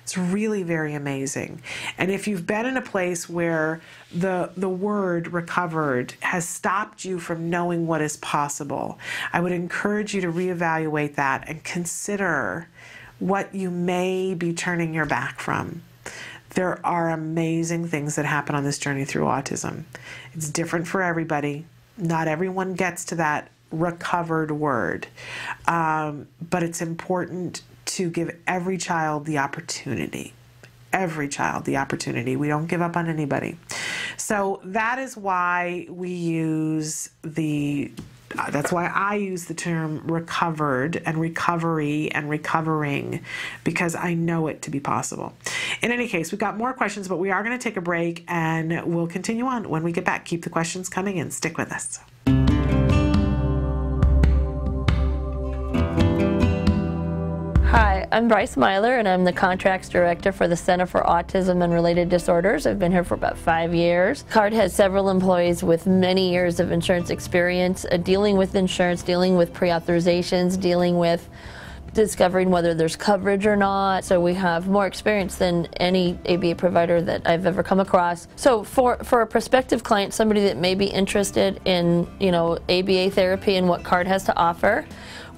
It's really very amazing. And if you've been in a place where the word recovered has stopped you from knowing what is possible, I would encourage you to reevaluate that and consider what you may be turning your back from. There are amazing things that happen on this journey through autism. It's different for everybody. Not everyone gets to that recovered word, but it's important to give every child the opportunity. Every child the opportunity. We don't give up on anybody. So that is why we use that's why I use the term recovered and recovery and recovering, because I know it to be possible. In any case, we've got more questions, but we are going to take a break and we'll continue on when we get back. Keep the questions coming in. Stick with us. Hi, I'm Bryce Myler, and I'm the Contracts Director for the Center for Autism and Related Disorders. I've been here for about 5 years. CARD has several employees with many years of insurance experience, dealing with insurance, dealing with pre-authorizations, dealing with discovering whether there's coverage or not. So we have more experience than any ABA provider that I've ever come across. So for a prospective client, somebody that may be interested in, ABA therapy and what CARD has to offer,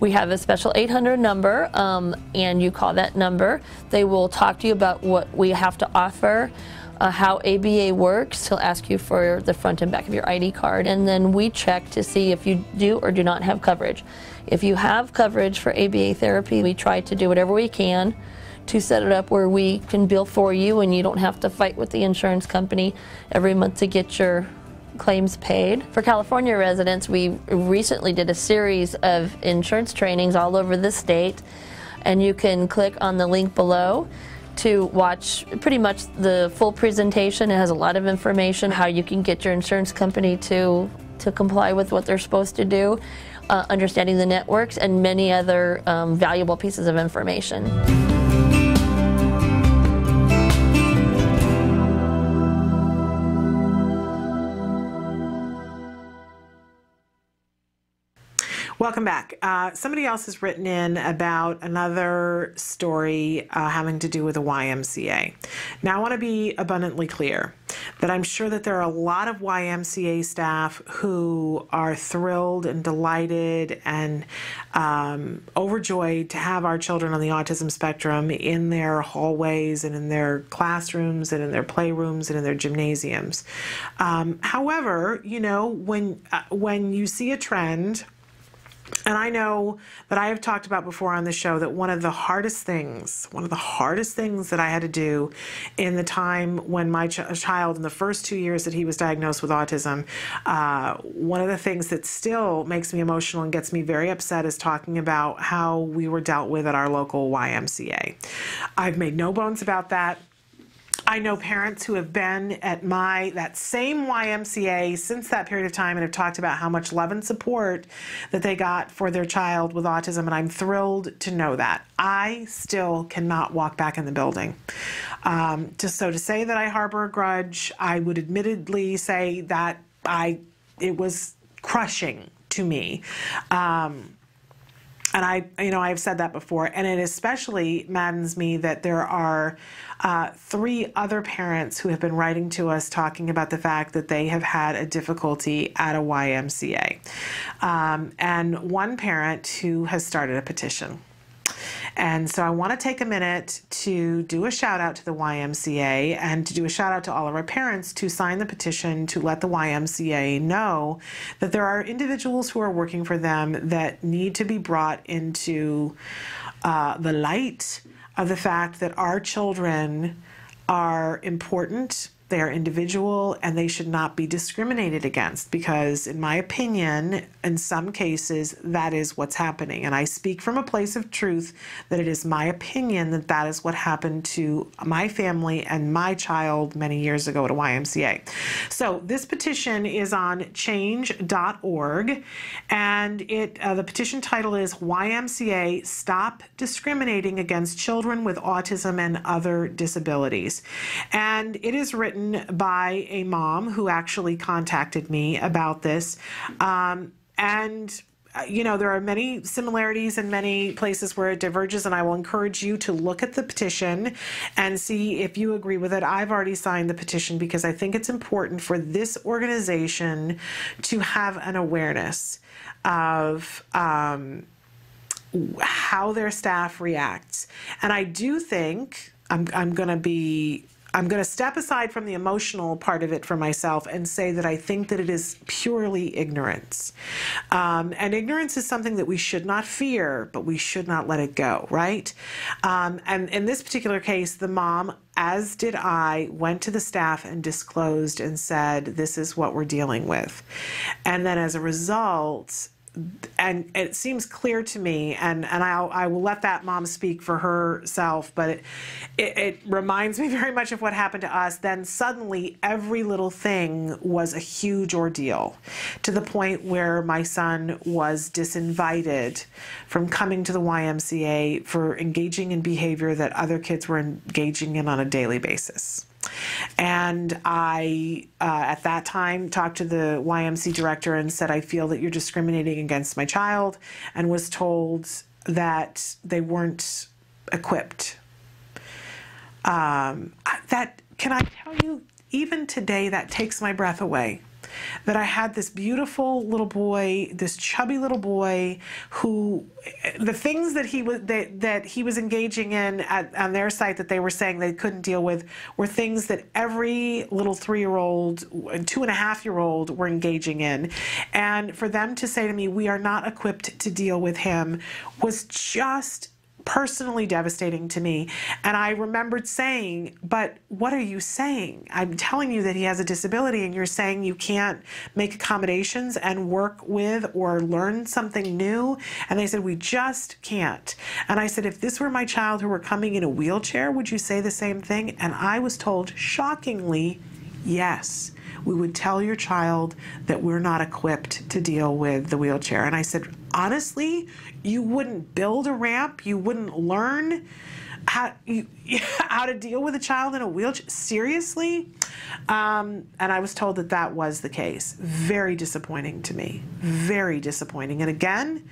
we have a special 800 number, and you call that number. They will talk to you about what we have to offer, how ABA works. He'll ask you for the front and back of your ID card, and then we check to see if you do or do not have coverage. If you have coverage for ABA therapy, we try to do whatever we can to set it up where we can bill for you and you don't have to fight with the insurance company every month to get your claims paid. For California residents, we recently did a series of insurance trainings all over the state, and you can click on the link below to watch pretty much the full presentation. It has a lot of information, how you can get your insurance company to comply with what they're supposed to do, understanding the networks, and many other valuable pieces of information. Welcome back. Somebody else has written in about another story having to do with the YMCA. Now, I want to be abundantly clear. that I'm sure that there are a lot of YMCA staff who are thrilled and delighted and overjoyed to have our children on the autism spectrum in their hallways and in their classrooms and in their playrooms and in their gymnasiums. However, you know, when you see a trend, and I know that I have talked about before on the show that one of the hardest things that I had to do in the time when my child, in the first 2 years that he was diagnosed with autism, one of the things that still makes me emotional and gets me very upset is talking about how we were dealt with at our local YMCA. I've made no bones about that. I know parents who have been at that same YMCA since that period of time and have talked about how much love and support that they got for their child with autism, and I'm thrilled to know that. I still cannot walk back in the building. To say that I harbor a grudge, I would admittedly say that it was crushing to me. And I've said that before, and it especially maddens me that there are 3 other parents who have been writing to us talking about the fact that they have had a difficulty at a YMCA. And one parent who has started a petition. And so I want to take a minute to do a shout out to the YMCA and to do a shout out to all of our parents to sign the petition to let the YMCA know that there are individuals who are working for them that need to be brought into the light of the fact that our children are important. They are individual and they should not be discriminated against because, in my opinion, in some cases, that is what's happening. And I speak from a place of truth that it is my opinion that that is what happened to my family and my child many years ago at a YMCA. So this petition is on change.org, and the petition title is YMCA Stop Discriminating Against Children with Autism and Other Disabilities. And it is written by a mom who actually contacted me about this. You know, there are many similarities and many places where it diverges, and I will encourage you to look at the petition and see if you agree with it. I've already signed the petition because I think it's important for this organization to have an awareness of how their staff reacts. And I do think I'm going to step aside from the emotional part of it for myself and say that I think that it is purely ignorance. And ignorance is something that we should not fear, but we should not let it go, right? And in this particular case, the mom, as did I, went to the staff and disclosed and said, this is what we're dealing with. And then as a result, and it seems clear to me, and I will let that mom speak for herself, but it reminds me very much of what happened to us. Then suddenly every little thing was a huge ordeal, to the point where my son was disinvited from coming to the YMCA for engaging in behavior that other kids were engaging in on a daily basis. And I, at that time, talked to the YMCA director and said, I feel that you're discriminating against my child, and was told that they weren't equipped. Can I tell you, even today, that takes my breath away. That I had this beautiful little boy, this chubby little boy, who the things that he was engaging in on their site that they were saying they couldn't deal with were things that every little 3-year-old, 2.5-year-old were engaging in. And for them to say to me, we are not equipped to deal with him, was just personally devastating to me. And I remembered saying, but what are you saying? I'm telling you that he has a disability, and you're saying you can't make accommodations and work with or learn something new? And they said, we just can't. And I said, if this were my child who were coming in a wheelchair, would you say the same thing? And I was told, shockingly, yes. We would tell your child that we're not equipped to deal with the wheelchair. And I said, honestly, you wouldn't build a ramp? You wouldn't learn how to deal with a child in a wheelchair? Seriously? And I was told that that was the case. Very disappointing to me. Very disappointing. And again,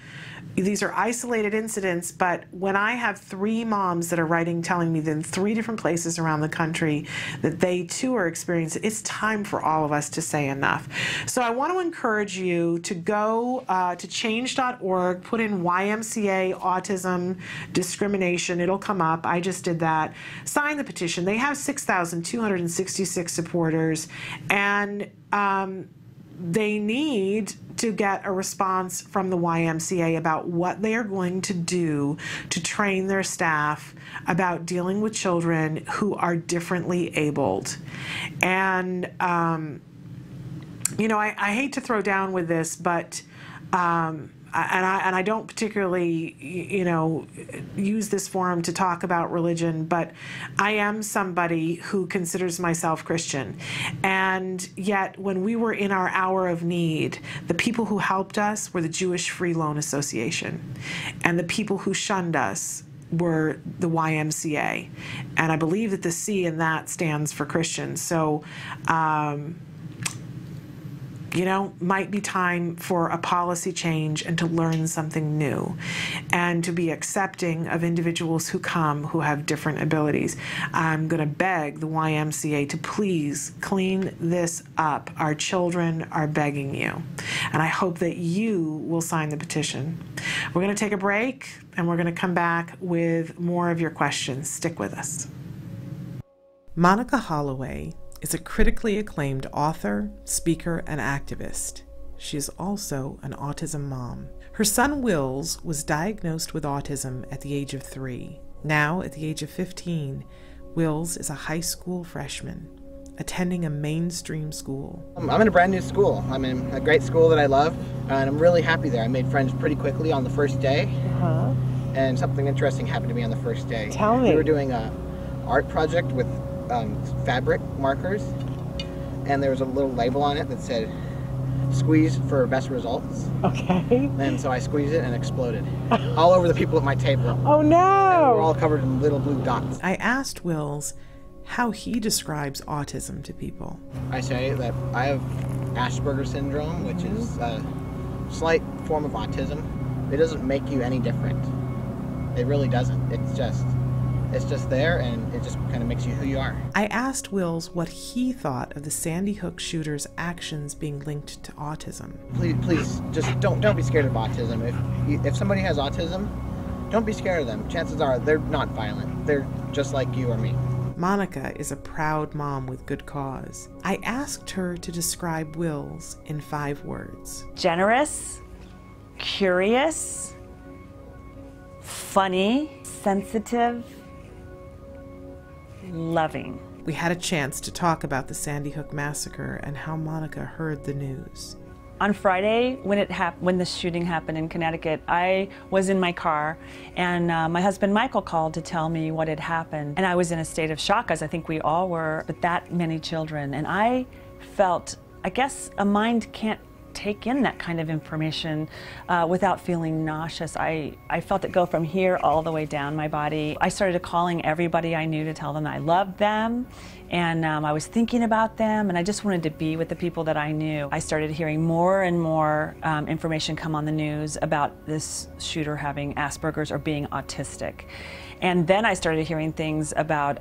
these are isolated incidents, but when I have 3 moms that are writing telling me that in 3 different places around the country that they too are experiencing, it's time for all of us to say enough. So I want to encourage you to go to change.org, put in YMCA autism discrimination. It'll come up. I just did that. Sign the petition. They have 6,266 supporters, and they need to get a response from the YMCA about what they are going to do to train their staff about dealing with children who are differently abled. And, you know, I hate to throw down with this, but I don't particularly, you know, use this forum to talk about religion, but I am somebody who considers myself Christian. And yet, when we were in our hour of need, the people who helped us were the Jewish Free Loan Association, and the people who shunned us were the YMCA. And I believe that the C in that stands for Christian. So, you know, might be time for a policy change and to learn something new and to be accepting of individuals who come who have different abilities. I'm going to beg the YMCA to please clean this up. Our children are begging you. And I hope that you will sign the petition. We're going to take a break and we're going to come back with more of your questions. Stick with us. Monica Holloway is a critically acclaimed author, speaker, and activist. She is also an autism mom. Her son Wills was diagnosed with autism at the age of 3. Now, at the age of 15, Wills is a high school freshman, attending a mainstream school. I'm in a brand new school. I'm in a great school that I love, and I'm really happy there. I made friends pretty quickly on the first day, and something interesting happened to me on the first day. Tell me. We were doing an art project with fabric markers, and there was a little label on it that said squeeze for best results. Okay. And so I squeezed it and it exploded all over the people at my table. Oh no! And we were all covered in little blue dots. I asked Wills how he describes autism to people. I say that I have Asperger's syndrome, which is a slight form of autism. It doesn't make you any different. It really doesn't. It's just there, and it just kind of makes you who you are. I asked Wills what he thought of the Sandy Hook shooter's actions being linked to autism. Please, just don't be scared of autism. If somebody has autism, don't be scared of them. Chances are they're not violent. They're just like you or me. Monica is a proud mom with good cause. I asked her to describe Wills in 5 words. Generous, curious, funny, sensitive, loving. We had a chance to talk about the Sandy Hook massacre and how Monica heard the news. On Friday, when the shooting happened in Connecticut, I was in my car, and my husband Michael called to tell me what had happened. And I was in a state of shock, as I think we all were, but that many children. And I felt, I guess a mind can't take in that kind of information without feeling nauseous. I felt it go from here all the way down my body. I started calling everybody I knew to tell them I loved them, and I was thinking about them, and I just wanted to be with the people that I knew. I started hearing more and more information come on the news about this shooter having Asperger's or being autistic. And then I started hearing things about,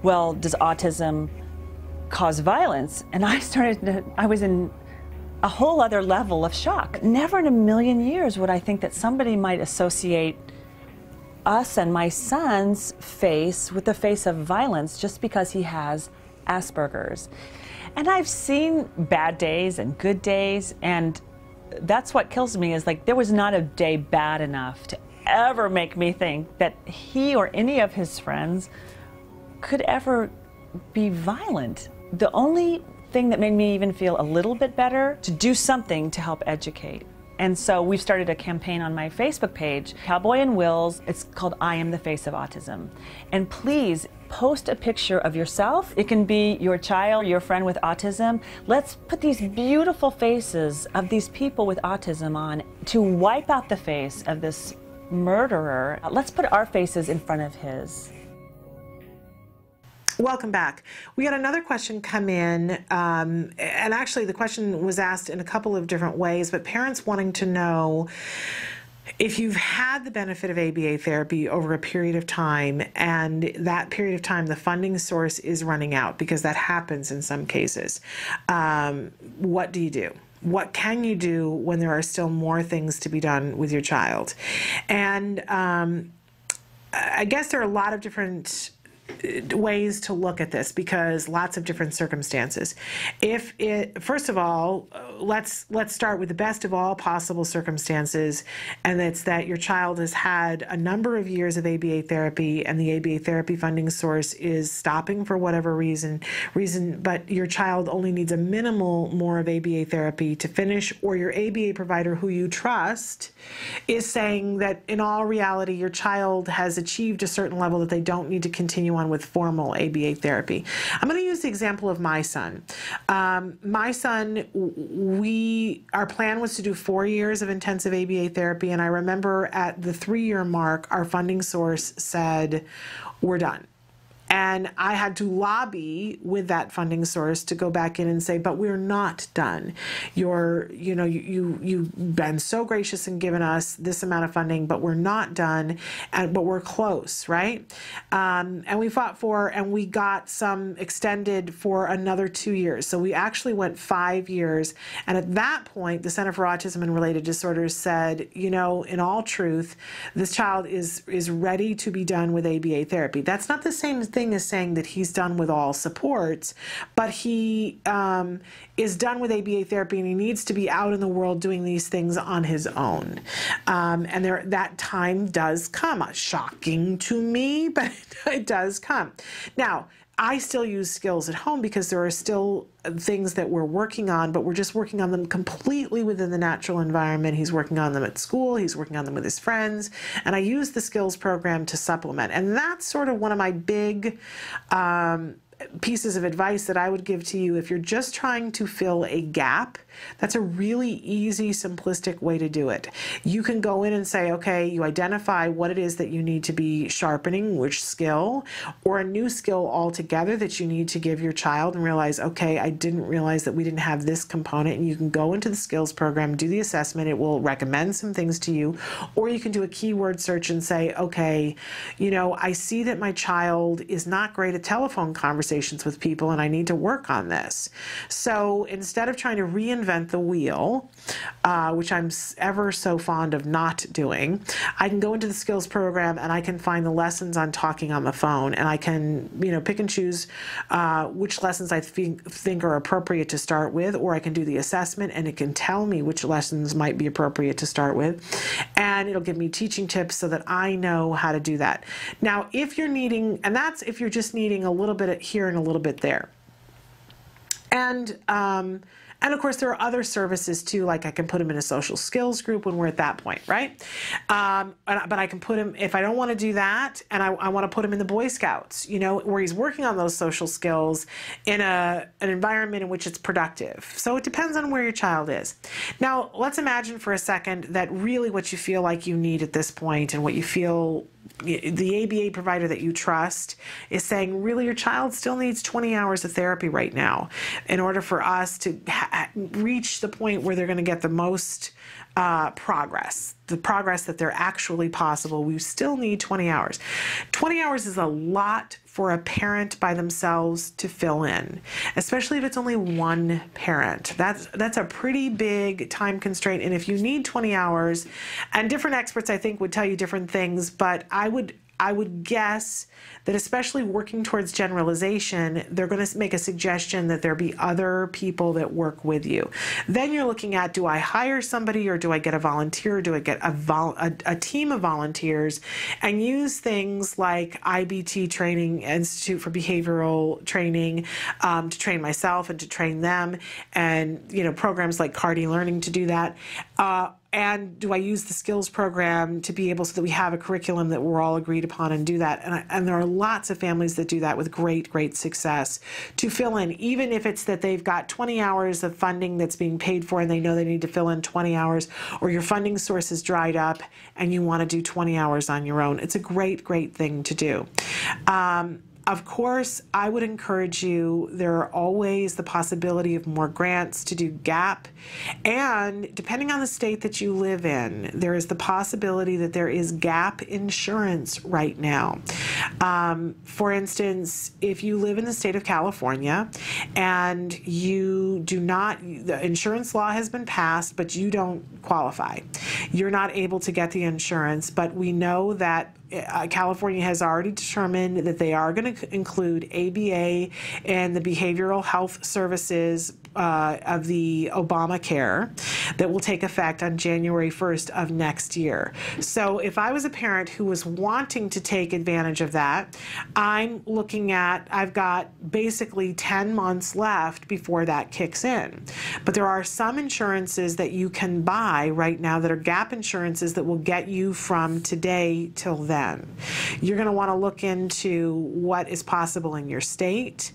well, does autism cause violence? And I was in a whole other level of shock. Never in a million years would I think that somebody might associate us and my son's face with the face of violence just because he has Asperger's. And I've seen bad days and good days, and that's what kills me, is like there was not a day bad enough to ever make me think that he or any of his friends could ever be violent. The only thing that made me even feel a little bit better, to do something to help educate. And so we've started a campaign on my Facebook page, Cowboy and Wills. It's called I Am the Face of Autism. And please post a picture of yourself. It can be your child, your friend with autism. Let's put these beautiful faces of these people with autism on to wipe out the face of this murderer. Let's put our faces in front of his. Welcome back. We had another question come in, and actually the question was asked in a couple of different ways, but parents wanting to know if you've had the benefit of ABA therapy over a period of time, and that period of time the funding source is running out, because that happens in some cases, what do you do? What can you do when there are still more things to be done with your child? And I guess there are a lot of different ways to look at this, because lots of different circumstances. First of all, let's start with the best of all possible circumstances, and it's that your child has had a number of years of ABA therapy, and the ABA therapy funding source is stopping for whatever reason, but your child only needs a minimal more of ABA therapy to finish, or your ABA provider who you trust is saying that in all reality your child has achieved a certain level that they don't need to continue on with formal ABA therapy. I'm going to use the example of my son. My son, our plan was to do 4 years of intensive ABA therapy, and I remember at the 3-year mark, our funding source said, we're done. And I had to lobby with that funding source to go back in and say, but we're not done. You've been so gracious and given us this amount of funding, but we're not done, but we're close, right? And we fought for, and we got some extended for another 2 years. So we actually went 5 years. And at that point, the Center for Autism and Related Disorders said, in all truth, this child is ready to be done with ABA therapy. That's not the same thing as saying that he's done with all supports, but he is done with ABA therapy, and he needs to be out in the world doing these things on his own. And that time does come. Shocking to me, but it does come. Now, I still use skills at home because there are still things that we're working on, but we're just working on them completely within the natural environment. He's working on them at school, he's working on them with his friends, and I use the skills program to supplement. And that's sort of one of my big pieces of advice that I would give to you if you're just trying to fill a gap. That's a really easy, simplistic way to do it. You can go in and say, okay, you identify what it is that you need to be sharpening, which skill, or a new skill altogether that you need to give your child, and realize, okay, I didn't realize that we didn't have this component. And you can go into the skills program, do the assessment. It will recommend some things to you, or you can do a keyword search and say, okay, I see that my child is not great at telephone conversations with people, and I need to work on this. So instead of trying to reinvent the wheel, which I'm ever so fond of not doing, I can go into the skills program and I can find the lessons on talking on the phone, and I can pick and choose which lessons I think are appropriate to start with, or I can do the assessment and it can tell me which lessons might be appropriate to start with, and it'll give me teaching tips so that I know how to do that. Now, if you're needing, and that's if you're just needing a little bit here and a little bit there. And of course, there are other services too, like I can put him in a social skills group when we're at that point, right? But I can put him, if I don't want to do that, and I want to put him in the Boy Scouts, where he's working on those social skills in an environment in which it's productive. So it depends on where your child is. Now, let's imagine for a second that really what you feel like you need at this point, and what you feel the ABA provider that you trust is saying, really, your child still needs 20 hours of therapy right now in order for us to reach the point where they're going to get the most progress, the progress that they're actually possible. We still need 20 hours. 20 hours is a lot for a parent by themselves to fill in, especially if it's only one parent. That's a pretty big time constraint. And if you need 20 hours, and different experts I think would tell you different things, but I would guess that, especially working towards generalization, they're going to make a suggestion that there be other people that work with you. Then you're looking at, do I hire somebody, or do I get a volunteer, or do I get a team of volunteers, and use things like IBT training, Institute for Behavioral Training, to train myself and to train them, and programs like CARDI Learning to do that. And do I use the skills program to be able, so that we have a curriculum that we're all agreed upon and do that? And there are lots of families that do that with great success to fill in, even if it's that they've got 20 hours of funding that's being paid for and they know they need to fill in 20 hours, or your funding source is dried up and you want to do 20 hours on your own. It's a great thing to do. Of course, I would encourage you, there are always the possibility of more grants to do GAP, and depending on the state that you live in, there is the possibility that there is GAP insurance right now. For instance, if you live in the state of California and you do not, the insurance law has been passed, but you don't qualify, you're not able to get the insurance, but we know that California has already determined that they are going to include ABA and the behavioral health services of the Obamacare that will take effect on January 1st of next year. So if I was a parent who was wanting to take advantage of that, I'm looking at, I've got basically 10 months left before that kicks in. But there are some insurances that you can buy right now that are gap insurances that will get you from today till then. You're going to want to look into what is possible in your state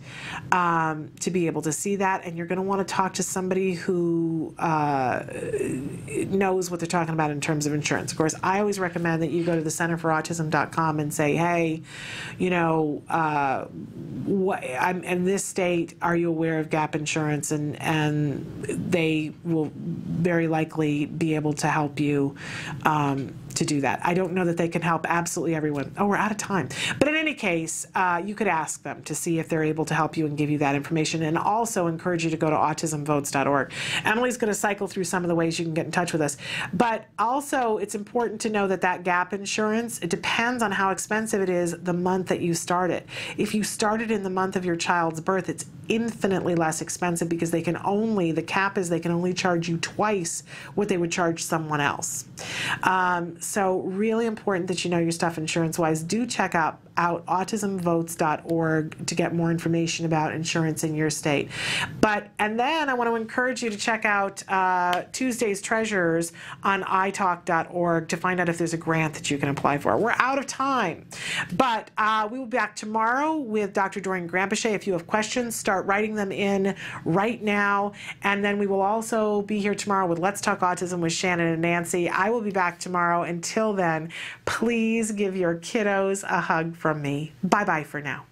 to be able to see that, and you're going to want to talk to somebody who knows what they're talking about in terms of insurance. Of course, I always recommend that you go to the centerforautism.com and say, hey, you know, I'm in this state, are you aware of gap insurance? And they will very likely be able to help you to do that. I don't know that they can help absolutely everyone. Oh, we're out of time. But in any case, you could ask them to see if they're able to help you and give you that information, and also encourage you to go to autismvotes.org. Emily's going to cycle through some of the ways you can get in touch with us. But also, it's important to know that that gap insurance, it depends on how expensive it is the month that you start it. If you started in the month of your child's birth, it's infinitely less expensive because they can only, the cap is they can only charge you twice what they would charge someone else. So really important that you know your stuff insurance-wise. Do check out autismvotes.org to get more information about insurance in your state. And then I want to encourage you to check out Tuesday's Treasures on italk.org to find out if there's a grant that you can apply for. We're out of time, but we will be back tomorrow with Dr. Doreen Grampeche. If you have questions, start writing them in right now, and then we will also be here tomorrow with Let's Talk Autism with Shannon and Nancy. I will be back tomorrow. Until then, please give your kiddos a hug from me. Bye-bye for now.